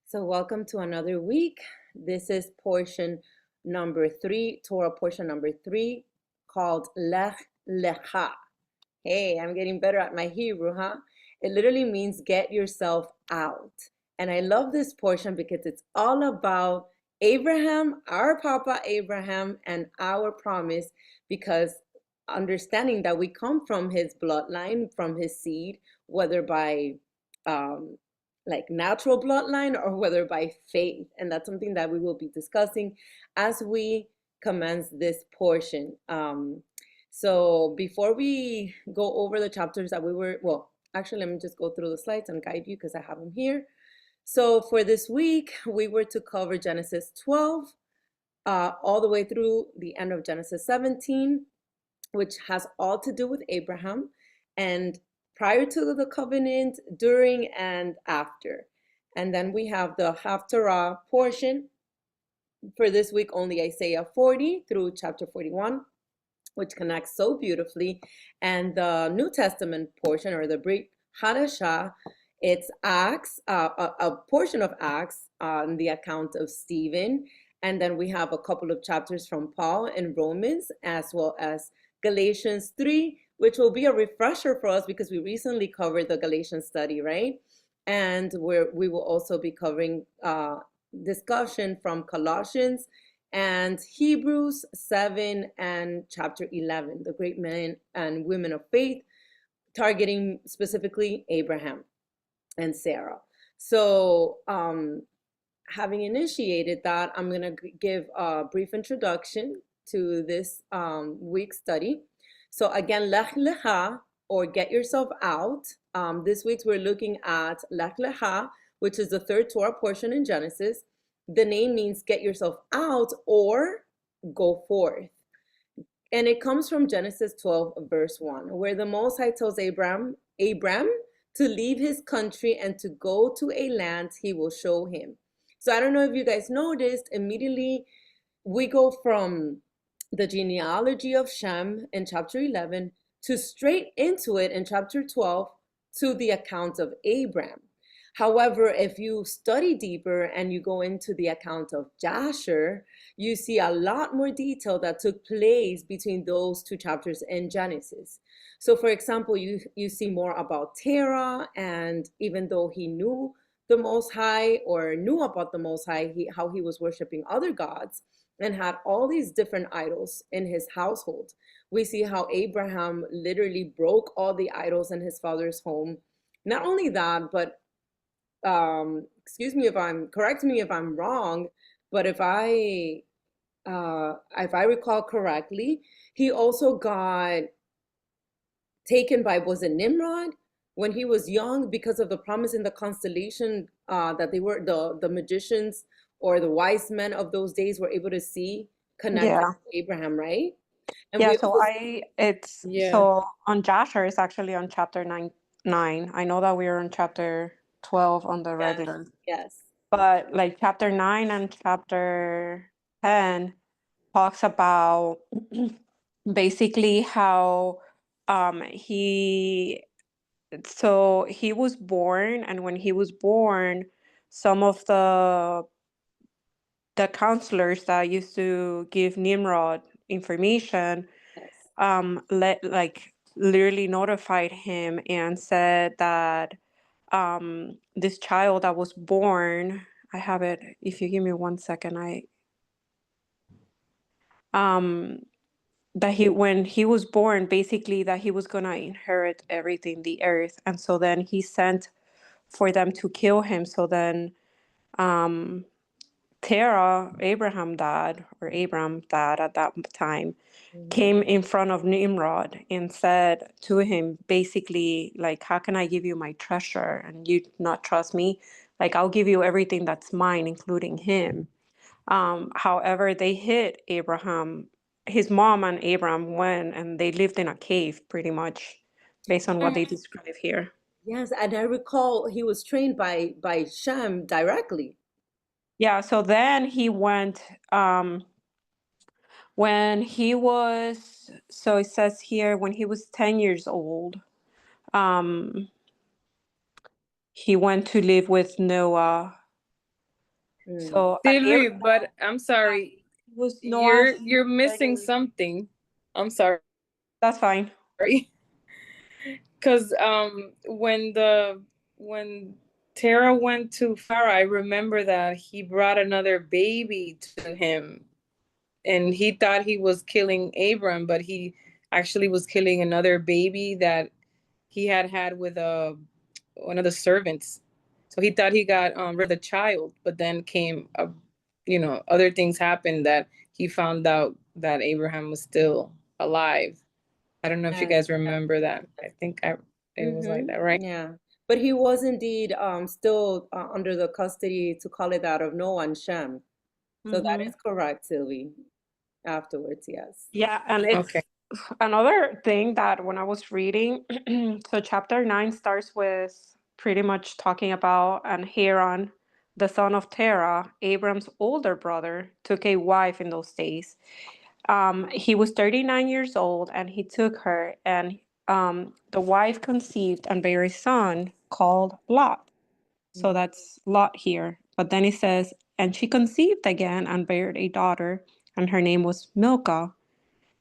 So welcome to another week. This is portion number 3, Torah portion number 3, called LECHA. Hey, I'm getting better at my Hebrew, huh? It literally means get yourself out. And I love this portion because it's all about Abraham, our Papa Abraham, and our promise, because understanding that we come from his bloodline, from his seed, whether by like natural bloodline or whether by faith. And that's something that we will be discussing as we commence this portion. So before we go over the chapters that actually, let me just go through the slides and guide you because I have them here. So for this week, we were to cover Genesis 12 all the way through the end of Genesis 17, which has all to do with Abraham and prior to the covenant, during and after. And then we have the Haftara portion. For this week, only Isaiah 40 through chapter 41, which connects so beautifully. And the New Testament portion, or the Brit Chadasha, it's Acts, a portion of Acts on the account of Stephen. And then we have a couple of chapters from Paul in Romans, as well as Galatians 3, which will be a refresher for us because we recently covered the Galatians study, right? And we will also be covering discussion from Colossians and Hebrews 7 and chapter 11, the great men and women of faith, targeting specifically Abraham and Sarah. So having initiated that, I'm going to give a brief introduction to this week's study. So again, LECHA, or get yourself out. This week we're looking at LECHA, which is the third Torah portion in Genesis. The name means get yourself out or go forth. And it comes from Genesis 12, verse 1, where the Most High tells Abram to leave his country and to go to a land he will show him. So I don't know if you guys noticed, immediately we go from the genealogy of Shem in chapter 11 to straight into it in chapter 12 to the account of Abram. However, if you study deeper and you go into the account of Jasher, you see a lot more detail that took place between those two chapters in Genesis. So for example, you see more about Terah, and even though he knew the Most High, or knew about the Most High, how he was worshiping other gods and had all these different idols in his household. We see how Abraham literally broke all the idols in his father's home. Not only that, but correct me if I'm wrong, but if I recall correctly, he also got taken by, was it Nimrod, when he was young, because of the promise in the constellation that they were the magicians or the wise men of those days were able to see, connected Yeah. to Abraham, right? And Yeah, we so Yeah. so on Jasher, it's actually on chapter 9. I know that we're on chapter 12 on the regular, Yes. but like chapter 9 and chapter 10 talks about basically how he was born, and when he was born, some of the counselors that used to give Nimrod information Yes. literally notified him and said that this child that was born, I have it, if you give me 1 second, that when he was born, basically that he was gonna inherit everything, the earth. And so then he sent for them to kill him. So then Terah, Abram dad at that time, came in front of Nimrod and said to him, basically, like, how can I give you my treasure and you not trust me? Like, I'll give you everything that's mine, including him. However, they hid Abraham. His mom and Abram went and they lived in a cave, pretty much, based on what they describe here. Yes, and I recall he was trained by Shem directly. Yeah, so then he went, when he was, so it says here, when he was 10 years old, he went to live with Noah Mm. So, and Sylvie, Abraham but I'm sorry, was Noah's you're missing second. something. I'm sorry. That's fine. Because when Tara went to Pharaoh, I remember that he brought another baby to him, and he thought he was killing Abram, but he actually was killing another baby that he had with one of the servants. So he thought he got rid of the child, but then came other things happened that he found out that Abraham was still alive. I don't know if you guys remember that. I think it was like that, right? Yeah. But he was indeed still under the custody, to call it that, of Noah and Shem. So that is correct, Sylvie. Afterwards, yes. Yeah, and it's Okay. another thing that when I was reading, so chapter 9 starts with pretty much talking about, and Haran, the son of Terah, Abram's older brother, took a wife in those days. He was 39 years old, and he took her, and the wife conceived and bare a son called Lot. So that's Lot here. But then it says, and she conceived again and bare a daughter, and her name was Milcah.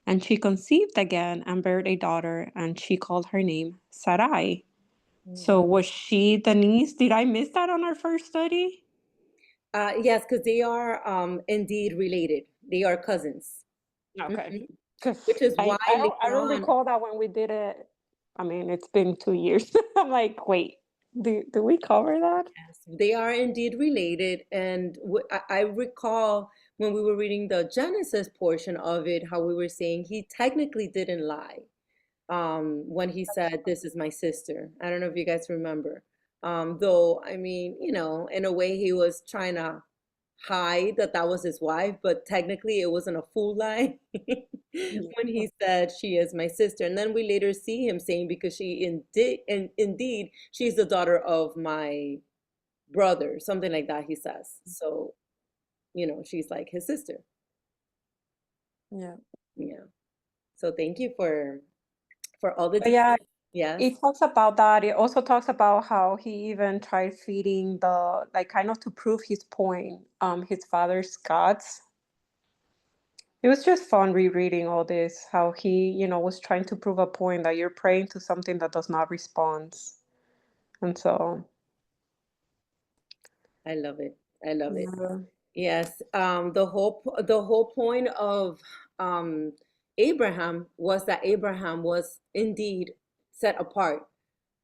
And she conceived again and bare a daughter, and she called her name Sarai. So was she the niece? Did I miss that on our first study? Yes, because they are indeed related. They are cousins. Okay. Which is why I later don't on, recall that when we did it. I mean, it's been 2 years. I'm like, wait, do we cover that? yes, they are indeed related. And I recall when we were reading the Genesis portion of it, how we were saying he technically didn't lie when he said, "This is my sister." I don't know if you guys remember. Though, I mean, in a way, he was trying to hide that that was his wife, but technically it wasn't a full lie when he said she is my sister. And then we later see him saying, because indeed she's the daughter of my brother, something like that he says. So, she's like his sister. Yeah. Yeah. So thank you for all the But yeah, details. Yes. it talks about that. It also talks about how he even tried feeding like kind of to prove his point, his father's gods. It was just fun rereading all this, how he, was trying to prove a point that you're praying to something that does not respond. And so, I love it. I love it. yeah. Yes, the whole point of um, Abraham was that Abraham was indeed set apart.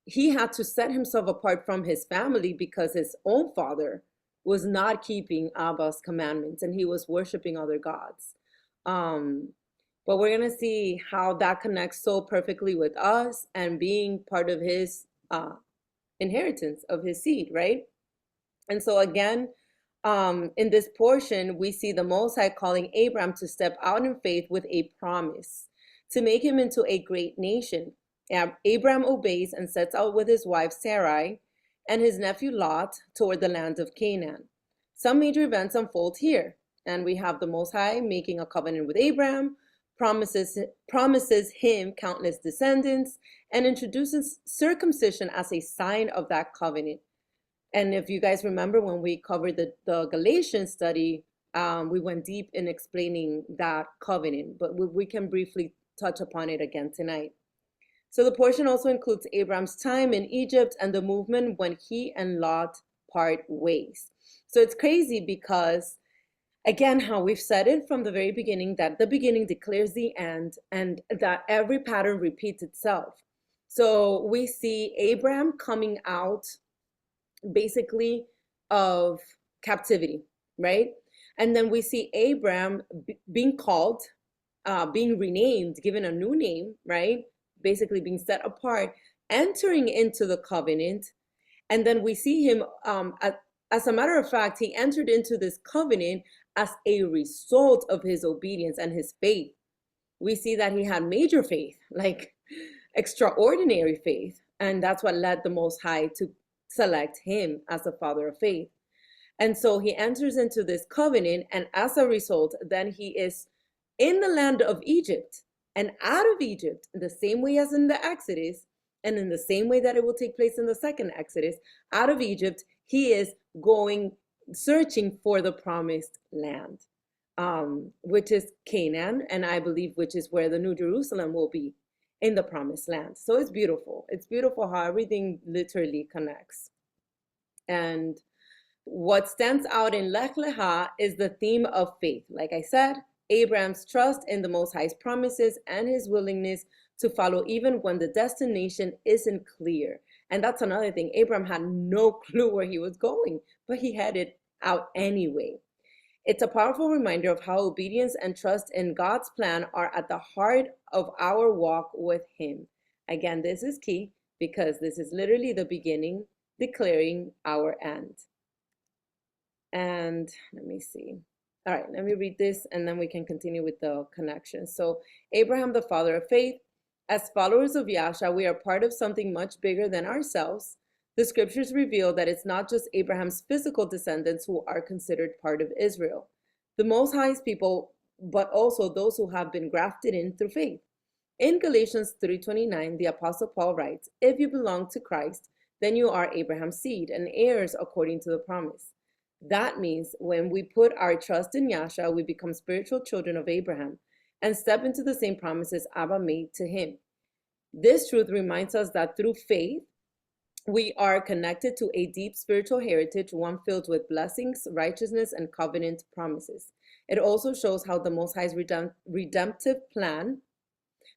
He had to set himself apart from his family because his own father was not keeping Abba's commandments and he was worshiping other gods. Um, but we're gonna see how that connects so perfectly with us and being part of his inheritance of his seed, right? And so again, in this portion, we see the Most High calling Abraham to step out in faith with a promise to make him into a great nation. Abraham obeys and sets out with his wife Sarai and his nephew Lot toward the land of Canaan. Some major events unfold here, and we have the Most High making a covenant with Abraham, promises him countless descendants, and introduces circumcision as a sign of that covenant. And if you guys remember when we covered the Galatians study, we went deep in explaining that covenant, but we can briefly touch upon it again tonight. So the portion also includes Abraham's time in Egypt and the movement when he and Lot part ways. So it's crazy because, again, how we've said it from the very beginning, that the beginning declares the end and that every pattern repeats itself. So we see Abraham coming out basically of captivity, right? And then we see Abraham being called, being renamed, given a new name, right? Basically being set apart, entering into the covenant. And then we see him, as a matter of fact, he entered into this covenant as a result of his obedience and his faith. We see that he had major faith, like extraordinary faith. And that's what led the Most High to select him as the father of faith. And so he enters into this covenant, and as a result, then he is in the land of Egypt and out of Egypt, the same way as in the Exodus, and in the same way that it will take place in the second Exodus. Out of Egypt, he is going searching for the promised land, which is Canaan, and I believe which is where the New Jerusalem will be, in the promised land. So it's beautiful. It's beautiful how everything literally connects. And what stands out in Lech Lecha is the theme of faith. Like I said, Abraham's trust in the Most High's promises and his willingness to follow even when the destination isn't clear. And that's another thing. Abraham had no clue where he was going, but he headed out anyway. It's a powerful reminder of how obedience and trust in God's plan are at the heart of our walk with him. Again, this is key because this is literally the beginning, declaring our end. And let me see. All right, let me read this and then we can continue with the connection. So Abraham, the father of faith, as followers of Yahshua, we are part of something much bigger than ourselves. The scriptures reveal that it's not just Abraham's physical descendants who are considered part of Israel, the Most High's people, but also those who have been grafted in through faith. In Galatians 3:29, the Apostle Paul writes, "If you belong to Christ, then you are Abraham's seed and heirs according to the promise." That means when we put our trust in Yahshua, we become spiritual children of Abraham and step into the same promises Abba made to him. This truth reminds us that through faith, we are connected to a deep spiritual heritage, one filled with blessings, righteousness, and covenant promises. It also shows how the Most High's redemptive plan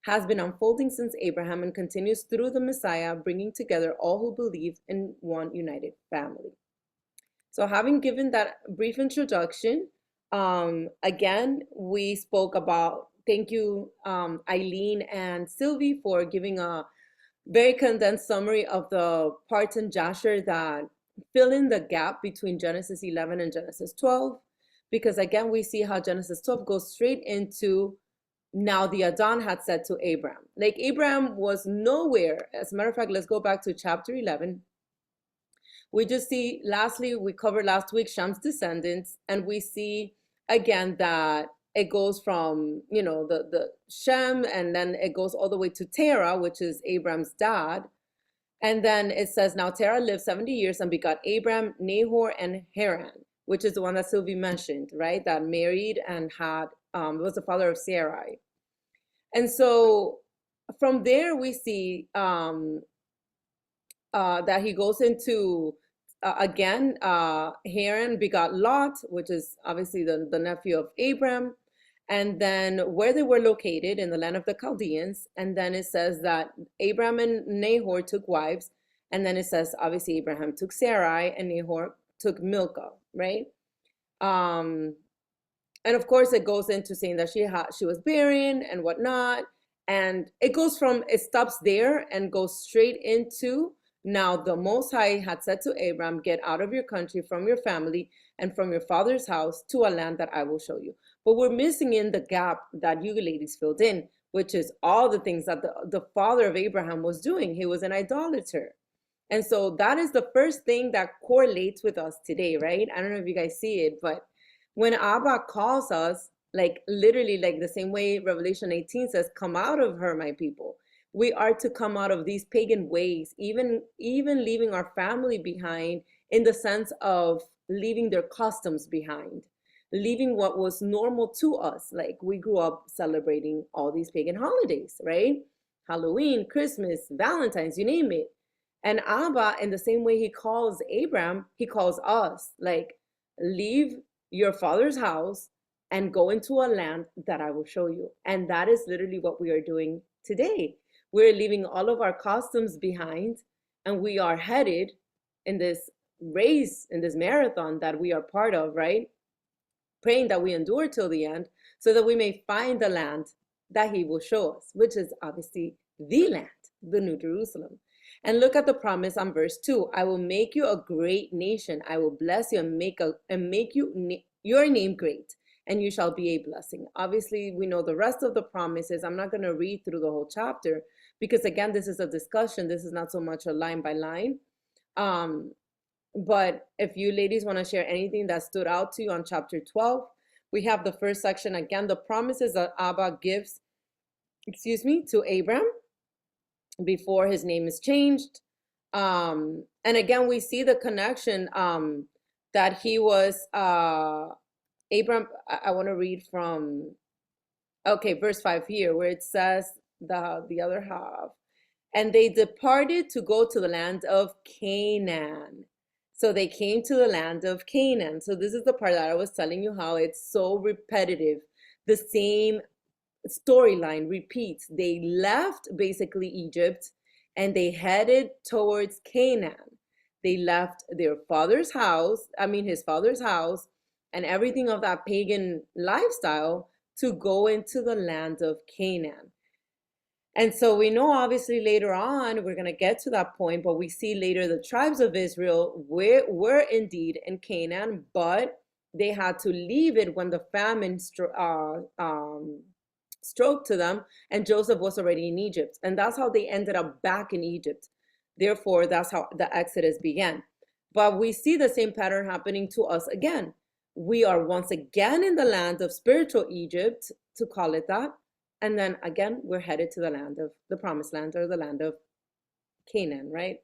has been unfolding since Abraham and continues through the Messiah, bringing together all who believe in one united family. So having given that brief introduction, again, we spoke about, thank you, Eileen and Sylvie, for giving a very condensed summary of the parts in Jasher that fill in the gap between Genesis 11 and Genesis 12. Because again, we see how Genesis 12 goes straight into now the Adon had said to Abraham. Like Abraham was nowhere. As a matter of fact, let's go back to chapter 11. We just see, lastly, we covered last week Shem's descendants, and we see again that it goes from, you know, the Shem, and then it goes all the way to Terah, which is Abraham's dad. And then it says, now Terah lived 70 years and begot Abram, Nahor, and Haran, which is the one that Sylvie mentioned, right? That married and had, was the father of Sarai. And so from there we see that he goes into, again, Haran begot Lot, which is obviously the nephew of Abram, and then where they were located in the land of the Chaldeans. And then it says that Abram and Nahor took wives, and then it says obviously Abraham took Sarai and Nahor took Milcah, right? And of course it goes into saying that she was barren and whatnot, and it stops there and goes straight into, now the Most High had said to Abram, get out of your country, from your family, and from your father's house to a land that I will show you. But we're missing in the gap that you ladies filled in, which is all the things that the father of Abraham was doing. He was an idolater. And so that is the first thing that correlates with us today, right? I don't know if you guys see it, but when Abba calls us, like literally like the same way Revelation 18 says, come out of her, my people. We are to come out of these pagan ways, even leaving our family behind, in the sense of leaving their customs behind, leaving what was normal to us. Like we grew up celebrating all these pagan holidays, right? Halloween, Christmas, Valentine's, you name it. And Abba, in the same way he calls Abram, he calls us, like, leave your father's house and go into a land that I will show you. And that is literally what we are doing today. We're leaving all of our customs behind, and we are headed in this race, in this marathon that we are part of, right? Praying that we endure till the end so that we may find the land that he will show us, which is obviously the land, the New Jerusalem. And look at the promise on verse 2. I will make you a great nation. I will bless you and make your name great, and you shall be a blessing. Obviously, we know the rest of the promises. I'm not going to read through the whole chapter because, again, this is a discussion. This is not so much a line by line. But if you ladies want to share anything that stood out to you on chapter 12, we have the first section. Again, the promises that Abba gives, to Abram before his name is changed. And again, we see the connection that he was Abram. I want to read from verse 5 here, where it says the other half. And they departed to go to the land of Canaan. So they came to the land of Canaan. So this is the part that I was telling you how it's so repetitive. The same storyline repeats. They left basically Egypt and they headed towards Canaan. They left their father's house, his father's house, and everything of that pagan lifestyle to go into the land of Canaan. And so we know obviously later on, we're going to get to that point, but we see later the tribes of Israel were indeed in Canaan, but they had to leave it when the famine stroked to them, and Joseph was already in Egypt. And that's how they ended up back in Egypt. Therefore, that's how the Exodus began. But we see the same pattern happening to us again. We are once again in the land of spiritual Egypt, to call it that. And then again, we're headed to the land of the promised land, or the land of Canaan, right?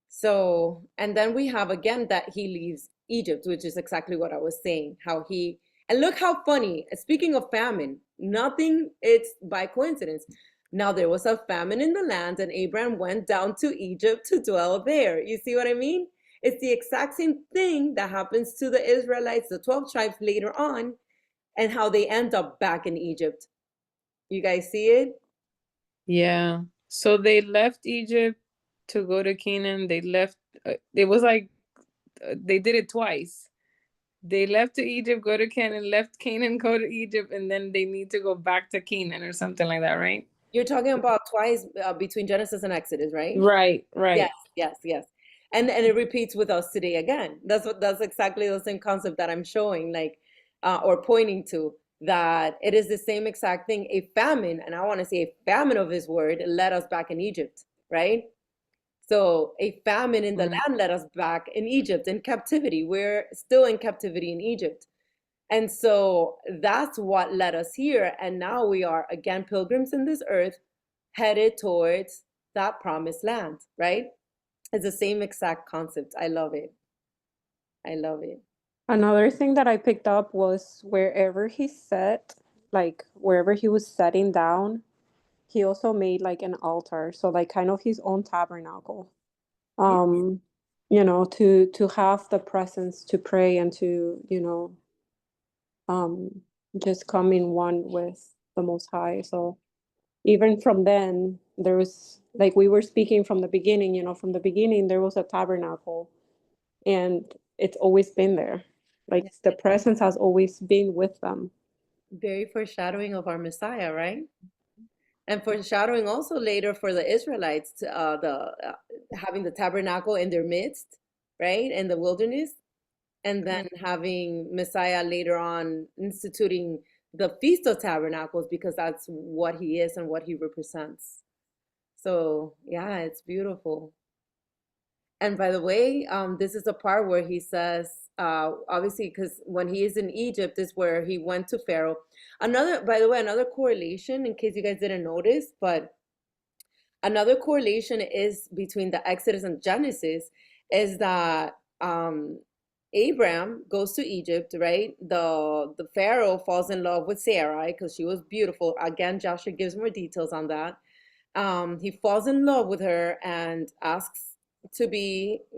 So, and then we have again that he leaves Egypt, which is exactly what I was saying, and look how funny, speaking of famine, nothing, it's by coincidence. Now there was a famine in the land and Abraham went down to Egypt to dwell there. You see what I mean? It's the exact same thing that happens to the Israelites, the 12 tribes later on, and how they end up back in Egypt. You guys see it? Yeah. So they left Egypt to go to Canaan. They left, it was like they did it twice. They left to Egypt, go to Canaan, left Canaan, go to Egypt, and then they need to go back to Canaan or something like that, right? You're talking about twice between Genesis and Exodus, right? Right. Yes. And it repeats with us today again. That's exactly the same concept that I'm showing, or pointing to, that it is the same exact thing. A famine, and I want to say a famine of his word, led us back in Egypt, right? So a famine in the land led us back in Egypt in captivity. We're still in captivity in Egypt. And so that's what led us here. And now we are again pilgrims in this earth, headed towards that promised land, right? It's the same exact concept. I love it. Another thing that I picked up was wherever he sat, like wherever he was sitting down, he also made like an altar. So like kind of his own tabernacle. To have the presence to pray and to, just come in one with the Most High. So even from then, there was, like we were speaking from the beginning, from the beginning, there was a tabernacle and it's always been there. Like the presence has always been with them. Very foreshadowing of our Messiah, right? And foreshadowing also later for the Israelites, having the tabernacle in their midst, right, in the wilderness, and then having Messiah later on instituting the Feast of Tabernacles, because that's what he is and what he represents. So yeah, it's beautiful. And by the way, this is the part where he says, obviously, because when he is in Egypt is where he went to Pharaoh. Another correlation, in case you guys didn't notice, but another correlation is between the Exodus and Genesis, is that Abraham goes to Egypt, right? The Pharaoh falls in love with Sarai because she was beautiful. Again, Joshua gives more details on that. He falls in love with her and asks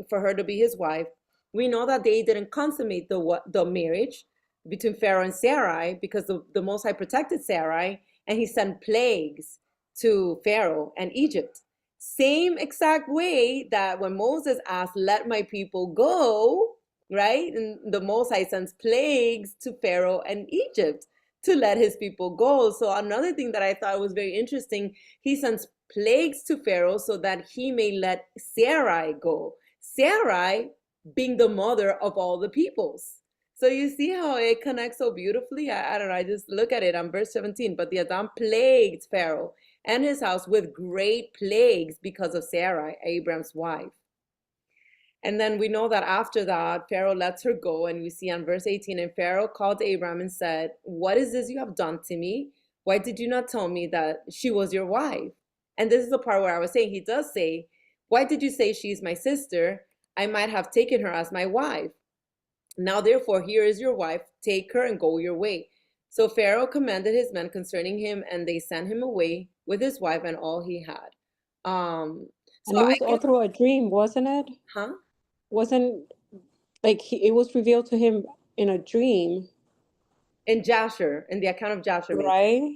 for her to be his wife. We know that they didn't consummate the marriage between Pharaoh and Sarai because the Most High protected Sarai, and he sent plagues to Pharaoh and Egypt. Same exact way that when Moses asked, "Let my people go," right? And the Most High sends plagues to Pharaoh and Egypt to let his people go. So another thing that I thought was very interesting, he sends plagues to Pharaoh so that he may let Sarai go. Sarai being the mother of all the peoples. So you see how it connects so beautifully? I don't know, I just look at it on verse 17. But the Adam plagued Pharaoh and his house with great plagues because of Sarai, Abraham's wife. And then we know that after that, Pharaoh lets her go. And we see on verse 18, and Pharaoh called Abraham and said, "What is this you have done to me? Why did you not tell me that she was your wife?" And this is the part where I was saying, he does say, "Why did you say she's my sister? I might have taken her as my wife." Now therefore, here is your wife, take her and go your way. So Pharaoh commanded his men concerning him, and they sent him away with his wife and all he had. And So it I was all guess, through a dream, wasn't it? huh? Wasn't like it was revealed to him in a dream, In Jasher, in the account of Jasher, maybe. right?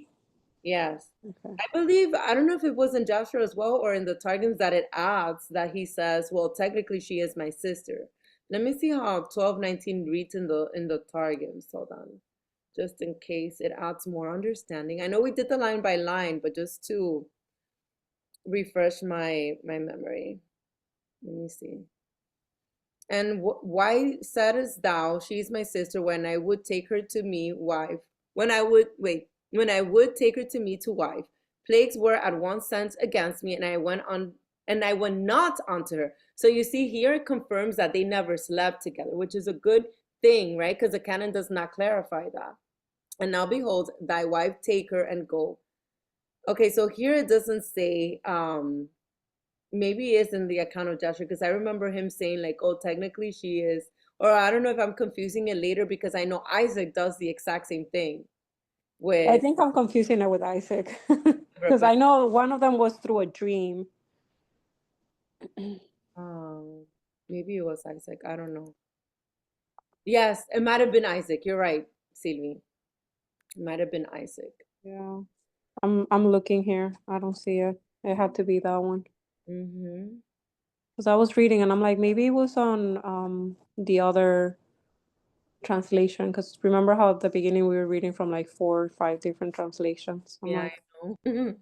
Yes. Okay. I believe, I don't know if it was in Joshua as well or in the Targums that it adds that he says, well, technically she is my sister. Let me see how 12:19 reads in the Targums. Hold on. Just in case it adds more understanding. I know we did the line by line, but just to refresh my memory. Let me see. And why saidest thou, she is my sister, when I would take her to me wife? When I would take her to me to wife, plagues were at once sent against me, and I went not unto her. So you see here it confirms that they never slept together, which is a good thing, right? Because the canon does not clarify that. And now behold, thy wife, take her and go. Okay, so here it doesn't say, maybe it's in the account of Joshua, because I remember him saying like, oh, technically she is, or I don't know if I'm confusing it later, because I know Isaac does the exact same thing I with think I'm confusing it with Isaac because Rebecca. I know one of them was through a dream. Maybe it was Isaac. I don't know. Yes, it might have been Isaac. You're right, Sylvie. It might have been Isaac. Yeah, I'm looking here. I don't see it. It had to be that one. Mm-hmm. Because I was reading and I'm like, maybe it was on the other translation. Because remember how at the beginning we were reading from like 4 or 5 different translations. I'm Yeah, like, I know.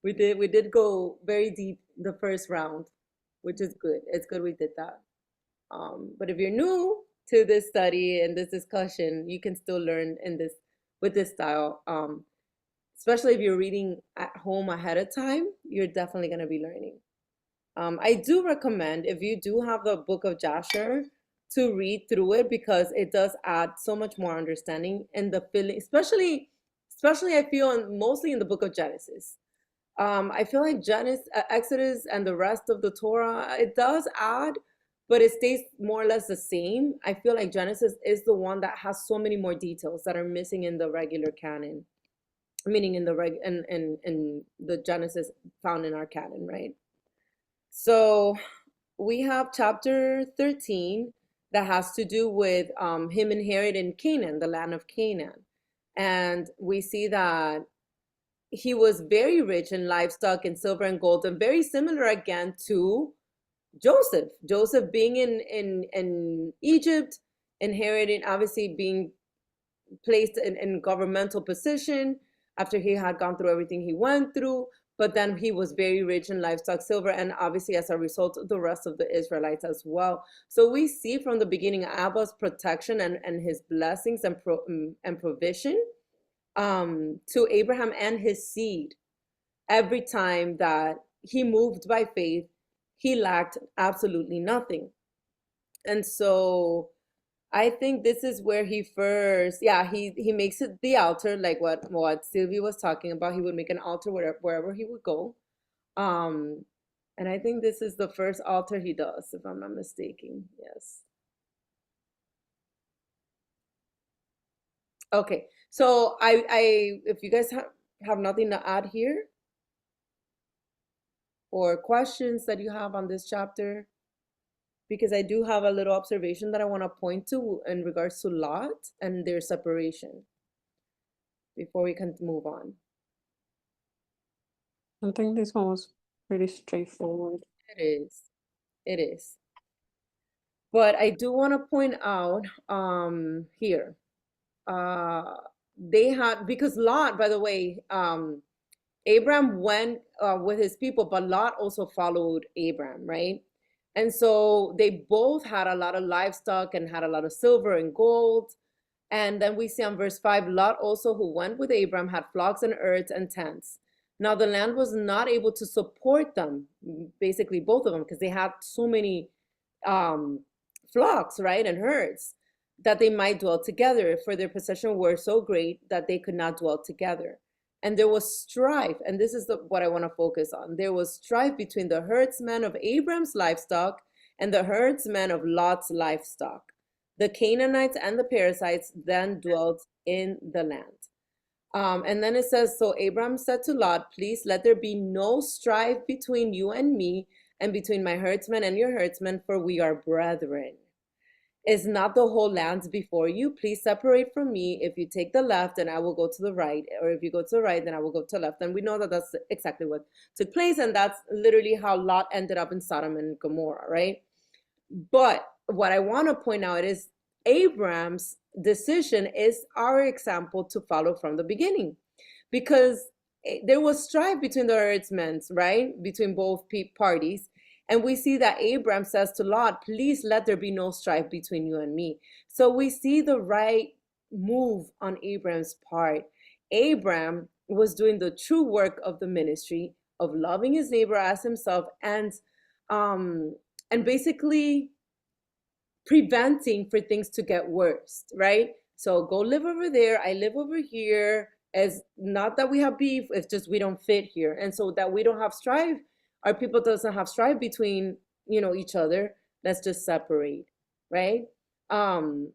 We did go very deep the first round, which is good. It's good we did that. But if you're new to this study and this discussion, you can still learn in this with this style. Especially if you're reading at home ahead of time, you're definitely going to be learning. I do recommend, if you do have the book of Jasher, to read through it, because it does add so much more understanding in the feeling, especially I feel mostly in the book of Genesis. I feel like Genesis, Exodus, and the rest of the Torah, it does add, but it stays more or less the same. I feel like Genesis is the one that has so many more details that are missing in the regular canon, meaning in the Genesis found in our canon, right? So we have chapter 13 that has to do with him inheriting Canaan, the land of Canaan. And we see that he was very rich in livestock and silver and gold, and very similar again to Joseph. Joseph being in Egypt, inheriting, obviously being placed in governmental position after he had gone through everything he went through, but then he was very rich in livestock, silver, and obviously as a result the rest of the Israelites as well. So we see from the beginning Abba's protection and his blessings and provision to Abraham and his seed. Every time that he moved by faith, he lacked absolutely nothing. And so I think this is where he first, yeah, he makes it the altar, like what Sylvie was talking about. He would make an altar wherever he would go. Um, and I think this is the first altar he does, if I'm not mistaken. Yes. Okay. So if you guys have nothing to add here or questions that you have on this chapter, because I do have a little observation that I want to point to in regards to Lot and their separation before we can move on. I think this one was pretty straightforward. It is. It is. But I do want to point out here, they had, because Lot, by the way, Abram went with his people, but Lot also followed Abram, right? And so they both had a lot of livestock and had a lot of silver and gold. And then we see on verse 5, Lot also, who went with Abram, had flocks and herds and tents. Now the land was not able to support them, basically both of them, because they had so many flocks, right, and herds, that they might dwell together, for their possession were so great that they could not dwell together. And there was strife, and this is what I want to focus on. There was strife between the herdsmen of Abram's livestock and the herdsmen of Lot's livestock. The Canaanites and the Perizzites then dwelt in the land. And then it says, so Abram said to Lot, please let there be no strife between you and me, and between my herdsmen and your herdsmen, for we are brethren. Is not the whole land before you? Please separate from me. If you take the left, then I will go to the right. Or if you go to the right, then I will go to the left. And we know that that's exactly what took place. And that's literally how Lot ended up in Sodom and Gomorrah, right? But what I want to point out is Abram's decision is our example to follow from the beginning, because there was strife between the herdsmen, right? Between both parties. And we see that Abram says to Lot, please let there be no strife between you and me. So we see the right move on Abram's part. Abram was doing the true work of the ministry of loving his neighbor as himself, and basically preventing for things to get worse, right? So go live over there, I live over here. As not that we have beef, it's just we don't fit here. And so that we don't have strife, our people doesn't have strife between, each other. Let's just separate, right? And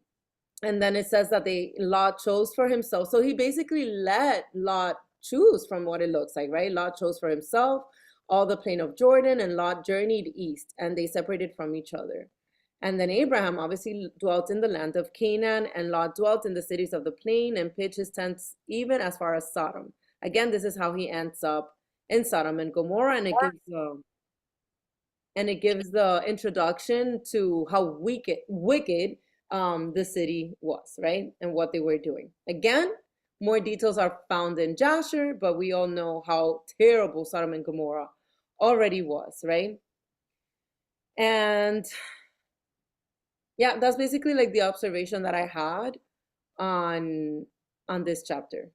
then it says that Lot chose for himself. So he basically let Lot choose from what it looks like, right? Lot chose for himself all the plain of Jordan, and Lot journeyed east, and they separated from each other. And then Abraham obviously dwelt in the land of Canaan, and Lot dwelt in the cities of the plain and pitched his tents even as far as Sodom. Again, this is how he ends up in Sodom and Gomorrah, and it gives the introduction to how wicked the city was, right? And what they were doing. Again, more details are found in Jasher, but we all know how terrible Sodom and Gomorrah already was, right? And yeah, that's basically like the observation that I had on this chapter.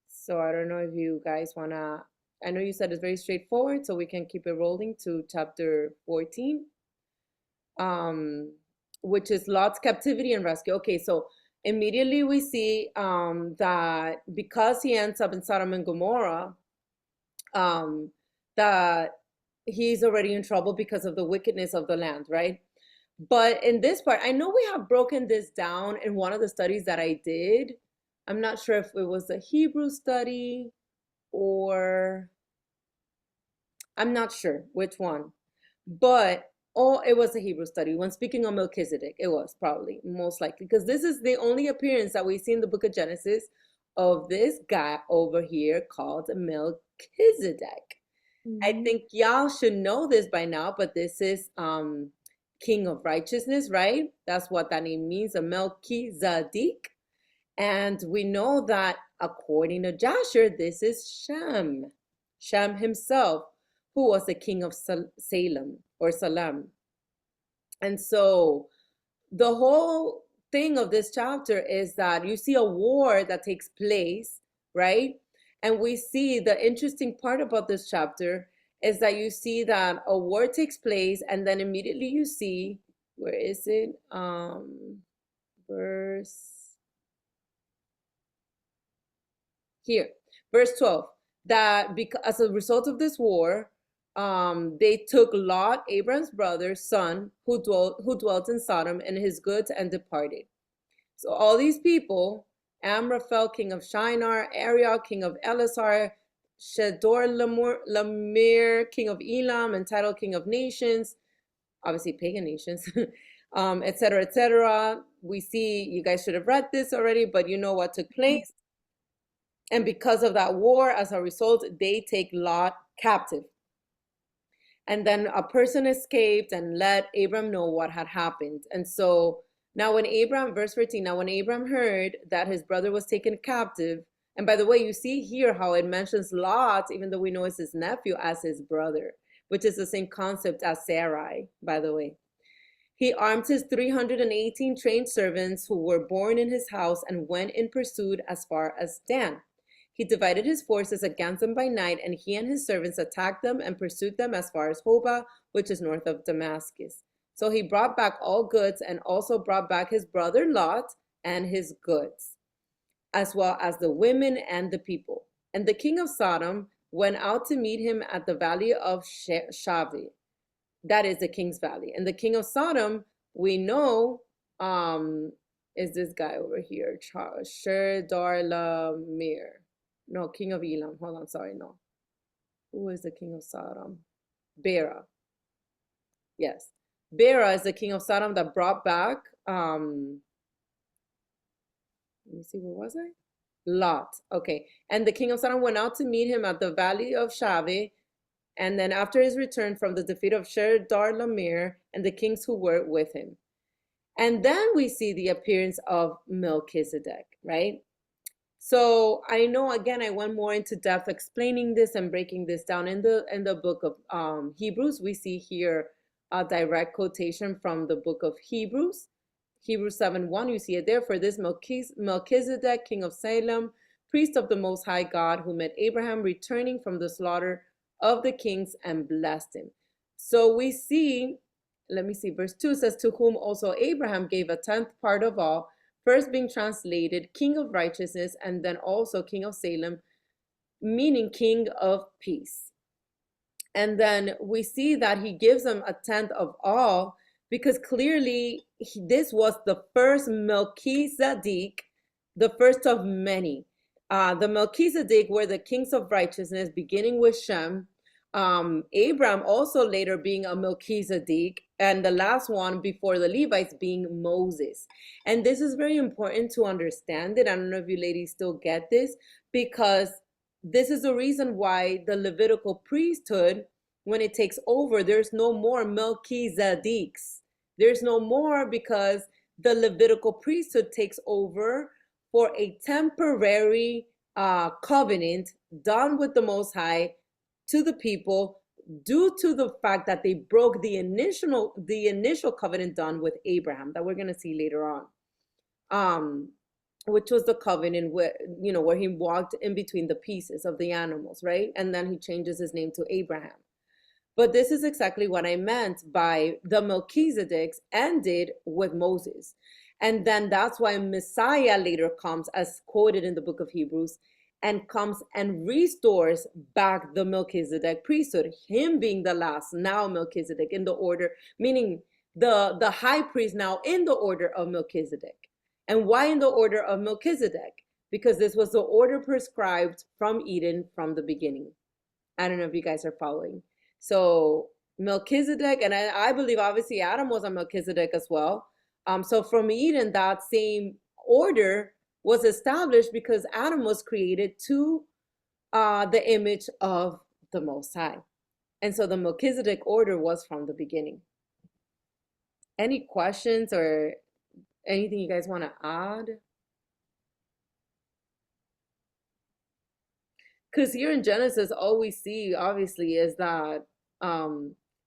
So I don't know if you guys wanna, I know you said it's very straightforward, so we can keep it rolling to chapter 14, which is Lot's captivity and rescue. Okay, so immediately we see that because he ends up in Sodom and Gomorrah, that he's already in trouble because of the wickedness of the land, right? But in this part, I know we have broken this down in one of the studies that I did. I'm not sure if it was a Hebrew study or I'm not sure which one, but it was a Hebrew study. When speaking of Melchizedek, it was probably most likely, because this is the only appearance that we see in the book of Genesis of this guy over here called Melchizedek. I think y'all should know this by now, but this is King of Righteousness, right? That's what that name means, a Melchizedek. And we know that according to Jasher, this is Shem himself, who was the king of Salem or Salem. And so the whole thing of this chapter is that you see a war that takes place, right? And we see the interesting part about this chapter is that you see that a war takes place, and then immediately you see, where is it? Verse 12, that because as a result of this war, they took Lot, Abram's brother's son, who dwelt in Sodom, and his goods, and departed. So all these people, Amraphel, king of Shinar, Arioch, king of Elasar, Lamir, king of Elam, Entitled king of nations, obviously pagan nations, etc., etc. We see, you guys should have read this already, but you know what took place. And because of that war, as a result, they take Lot captive. And then a person escaped and let Abram know what had happened. And so now when Abram, verse 14, now when Abram heard that his brother was taken captive, and by the way, you see here how it mentions Lot, even though we know it's his nephew, as his brother, which is the same concept as Sarai, by the way. He armed his 318 trained servants who were born in his house and went in pursuit as far as Dan. He divided his forces against them by night, and he and his servants attacked them and pursued them as far as Hobah, which is north of Damascus. So he brought back all goods, and also brought back his brother Lot and his goods, as well as the women and the people. And the king of Sodom went out to meet him at the valley of Shaveh. That is the king's valley. And the king of Sodom we know is this guy over here, Shedar-Lamer. No, king of Elam. Hold on, sorry, no. Who is the king of Sodom? Bera. Yes. Bera is the king of Sodom that brought back, let me see, where was I? Lot. Okay. And the king of Sodom went out to meet him at the valley of Shaveh. And then after his return from the defeat of Shedar-Lamer and the kings who were with him. And then we see the appearance of Melchizedek, right? So I know, again, I went more into depth explaining this and breaking this down in the book of Hebrews. We see here a direct quotation from the book of Hebrews. Hebrews 7:1, you see it there. For this Melchizedek, king of Salem, priest of the Most High God, who met Abraham returning from the slaughter of the kings and blessed him. So we see, let me see, verse 2 says, to whom also Abraham gave a tenth part of all, first being translated king of righteousness, and then also king of Salem, meaning king of peace. And then we see that he gives them a tenth of all, because clearly this was the first Melchizedek, the first of many. The Melchizedek were the kings of righteousness, beginning with Shem. Abraham also later being a Melchizedek, and the last one before the Levites being Moses. And this is very important to understand it. I don't know if you ladies still get this, because this is the reason why the Levitical priesthood, when it takes over, there's no more Melchizedeks. There's no more, because the Levitical priesthood takes over for a temporary covenant done with the Most High to the people, due to the fact that they broke the initial covenant done with Abraham, that we're going to see later on, which was the covenant where he walked in between the pieces of the animals, right? And then he changes his name to Abraham. But this is exactly what I meant by the Melchizedeks ended with Moses. And then that's why Messiah later comes, as quoted in the book of Hebrews, and comes and restores back the Melchizedek priesthood, him being the last, now Melchizedek in the order, meaning the high priest now in the order of Melchizedek. And why in the order of Melchizedek? Because this was the order prescribed from Eden from the beginning. I don't know if you guys are following. So Melchizedek, and I believe obviously Adam was a Melchizedek as well. So from Eden, that same order was established because Adam was created to the image of the Most High. And so the Melchizedek order was from the beginning. Any questions or anything you guys want to add? Because here in Genesis, all we see, obviously, is that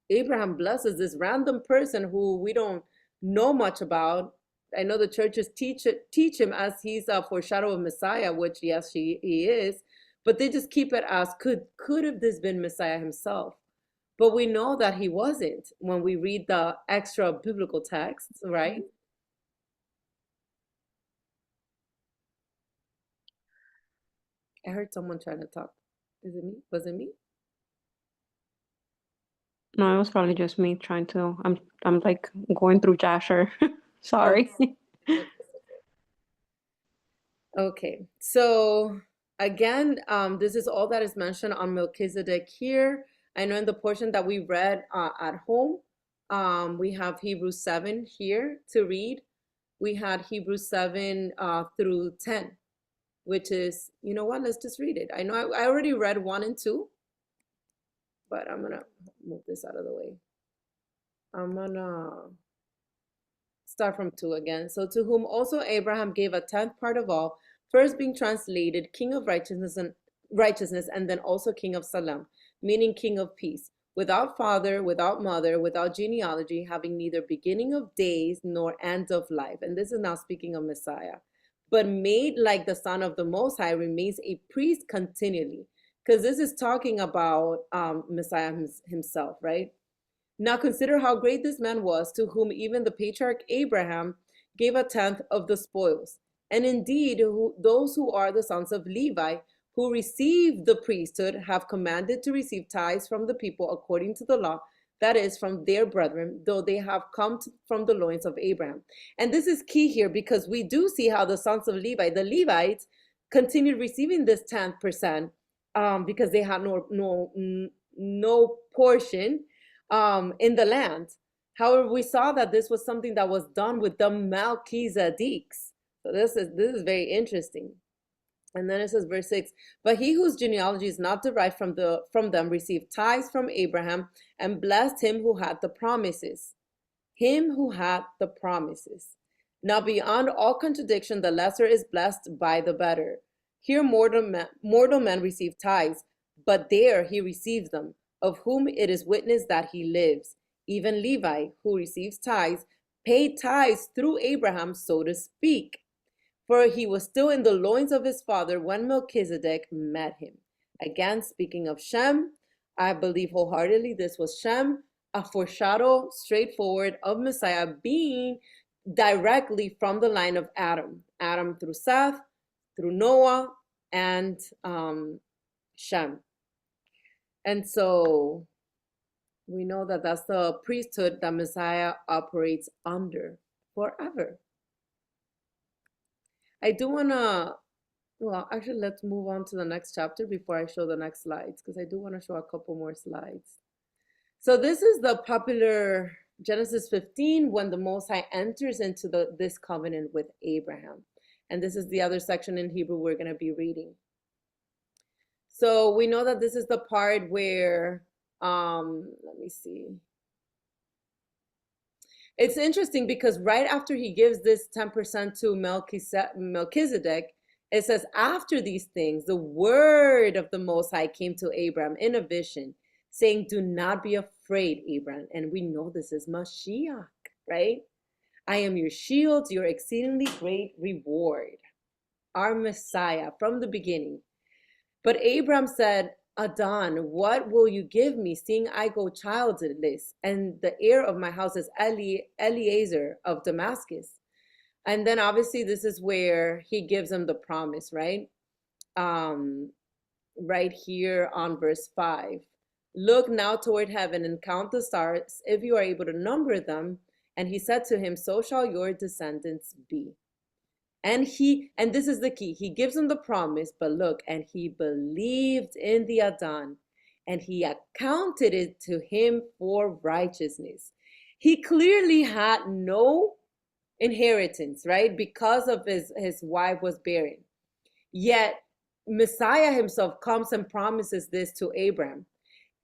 Abraham blesses this random person who we don't know much about. I know the churches teach him as he's a foreshadow of Messiah, which, yes, he is. But they just keep it as, could have this been Messiah himself? But we know that he wasn't when we read the extra biblical texts, right? I heard someone trying to talk. Is it me? Was it me? No, it was probably just me trying to. I'm like going through Jasher. Sorry. Okay, so again, this is all that is mentioned on Melchizedek here. I know in the portion that we read at home, we have Hebrews 7 here to read. We had Hebrews 7 through 10, which is, you know what, let's just read it. I know I already read 1 and 2, but I'm gonna move this out of the way. I'm gonna start from 2 again. So to whom also Abraham gave a tenth part of all, first being translated king of righteousness, and then also king of Salem, meaning king of peace, without father, without mother, without genealogy, having neither beginning of days nor end of life. And this is now speaking of Messiah. But made like the Son of the Most High, remains a priest continually. Because this is talking about Messiah himself, right? Now consider how great this man was, to whom even the patriarch Abraham gave a tenth of the spoils. And indeed, those who are the sons of Levi, who receive the priesthood, have commanded to receive tithes from the people according to the law, that is from their brethren, though they have come from the loins of Abraham. And this is key here because we do see how the sons of Levi, the Levites, continued receiving this 10% because they had no portion in the land. However, we saw that this was something that was done with the Melchizedeks. So this is very interesting. And then it says, verse 6, but he whose genealogy is not derived from them received tithes from Abraham and blessed him who had the promises. Him who had the promises. Now beyond all contradiction, the lesser is blessed by the better. Here mortal men receive tithes, but there he receives them, of whom it is witness that he lives. Even Levi, who receives tithes, paid tithes through Abraham, so to speak. For he was still in the loins of his father when Melchizedek met him. Again, speaking of Shem, I believe wholeheartedly this was Shem, a foreshadow straightforward of Messiah being directly from the line of Adam. Adam through Seth, through Noah, and Shem. And so we know that that's the priesthood that Messiah operates under forever. I do want to, well, actually, let's move on to the next chapter before I show the next slides, because I do want to show a couple more slides. So this is the popular Genesis 15, when the Most High enters into this covenant with Abraham. And this is the other section in Hebrew we're going to be reading. So we know that this is the part where, let me see. It's interesting because right after he gives this 10% to Melchizedek, it says, after these things, the word of the Most High came to Abraham in a vision, saying, do not be afraid, Abraham. And we know this is Mashiach, right? I am your shield, your exceedingly great reward, our Messiah from the beginning. But Abraham said, Adon, what will you give me, seeing I go childless, and the heir of my house is Eliezer of Damascus? And then obviously this is where he gives him the promise, right? Right here on verse 5. Look now toward heaven and count the stars, if you are able to number them. And he said to him, so shall your descendants be. And this is the key, he gives him the promise, but look, and he believed in the Adon, and he accounted it to him for righteousness. He clearly had no inheritance, right? Because of his wife was barren. Yet Messiah himself comes and promises this to Abraham.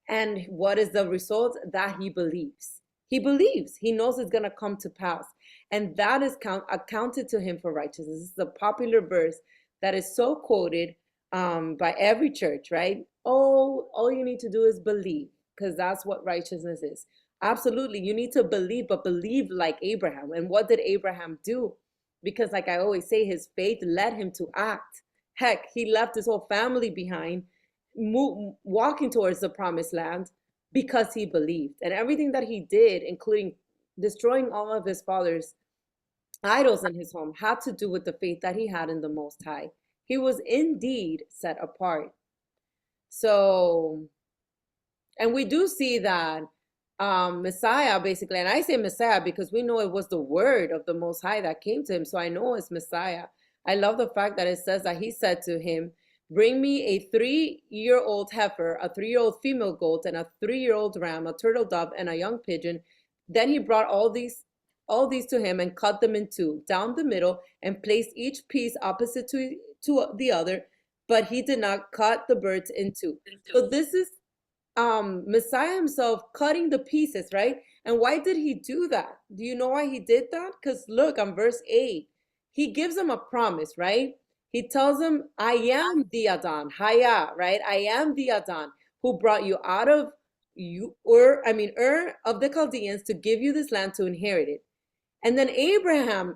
And what is the result? That he believes. He believes. He knows it's going to come to pass. And that is accounted to him for righteousness. This is a popular verse that is so quoted by every church, right? Oh, all you need to do is believe, because that's what righteousness is. Absolutely. You need to believe, but believe like Abraham. And what did Abraham do? Because like I always say, his faith led him to act. Heck, he left his whole family behind, walking towards the promised land because he believed. And everything that he did, including destroying all of his father's idols in his home, had to do with the faith that he had in the Most High. He was indeed set apart. So, and we do see that Messiah, basically, and I say Messiah because we know it was the word of the Most High that came to him, so I know it's Messiah. I love the fact that it says that he said to him, bring me a 3-year-old heifer, a 3-year-old female goat, and a 3-year-old ram, a turtle dove, and a young pigeon. Then he brought all these to him and cut them in two, down the middle, and placed each piece opposite to the other, but he did not cut the birds in two. So this is Messiah himself cutting the pieces, right? And why did he do that? Do you know why he did that? Because look, on verse 8, he gives them a promise, right? He tells them, I am the Adon, Haya, right? I am the Adon who brought you out of Ur of the Chaldeans to give you this land to inherit it. And then Abraham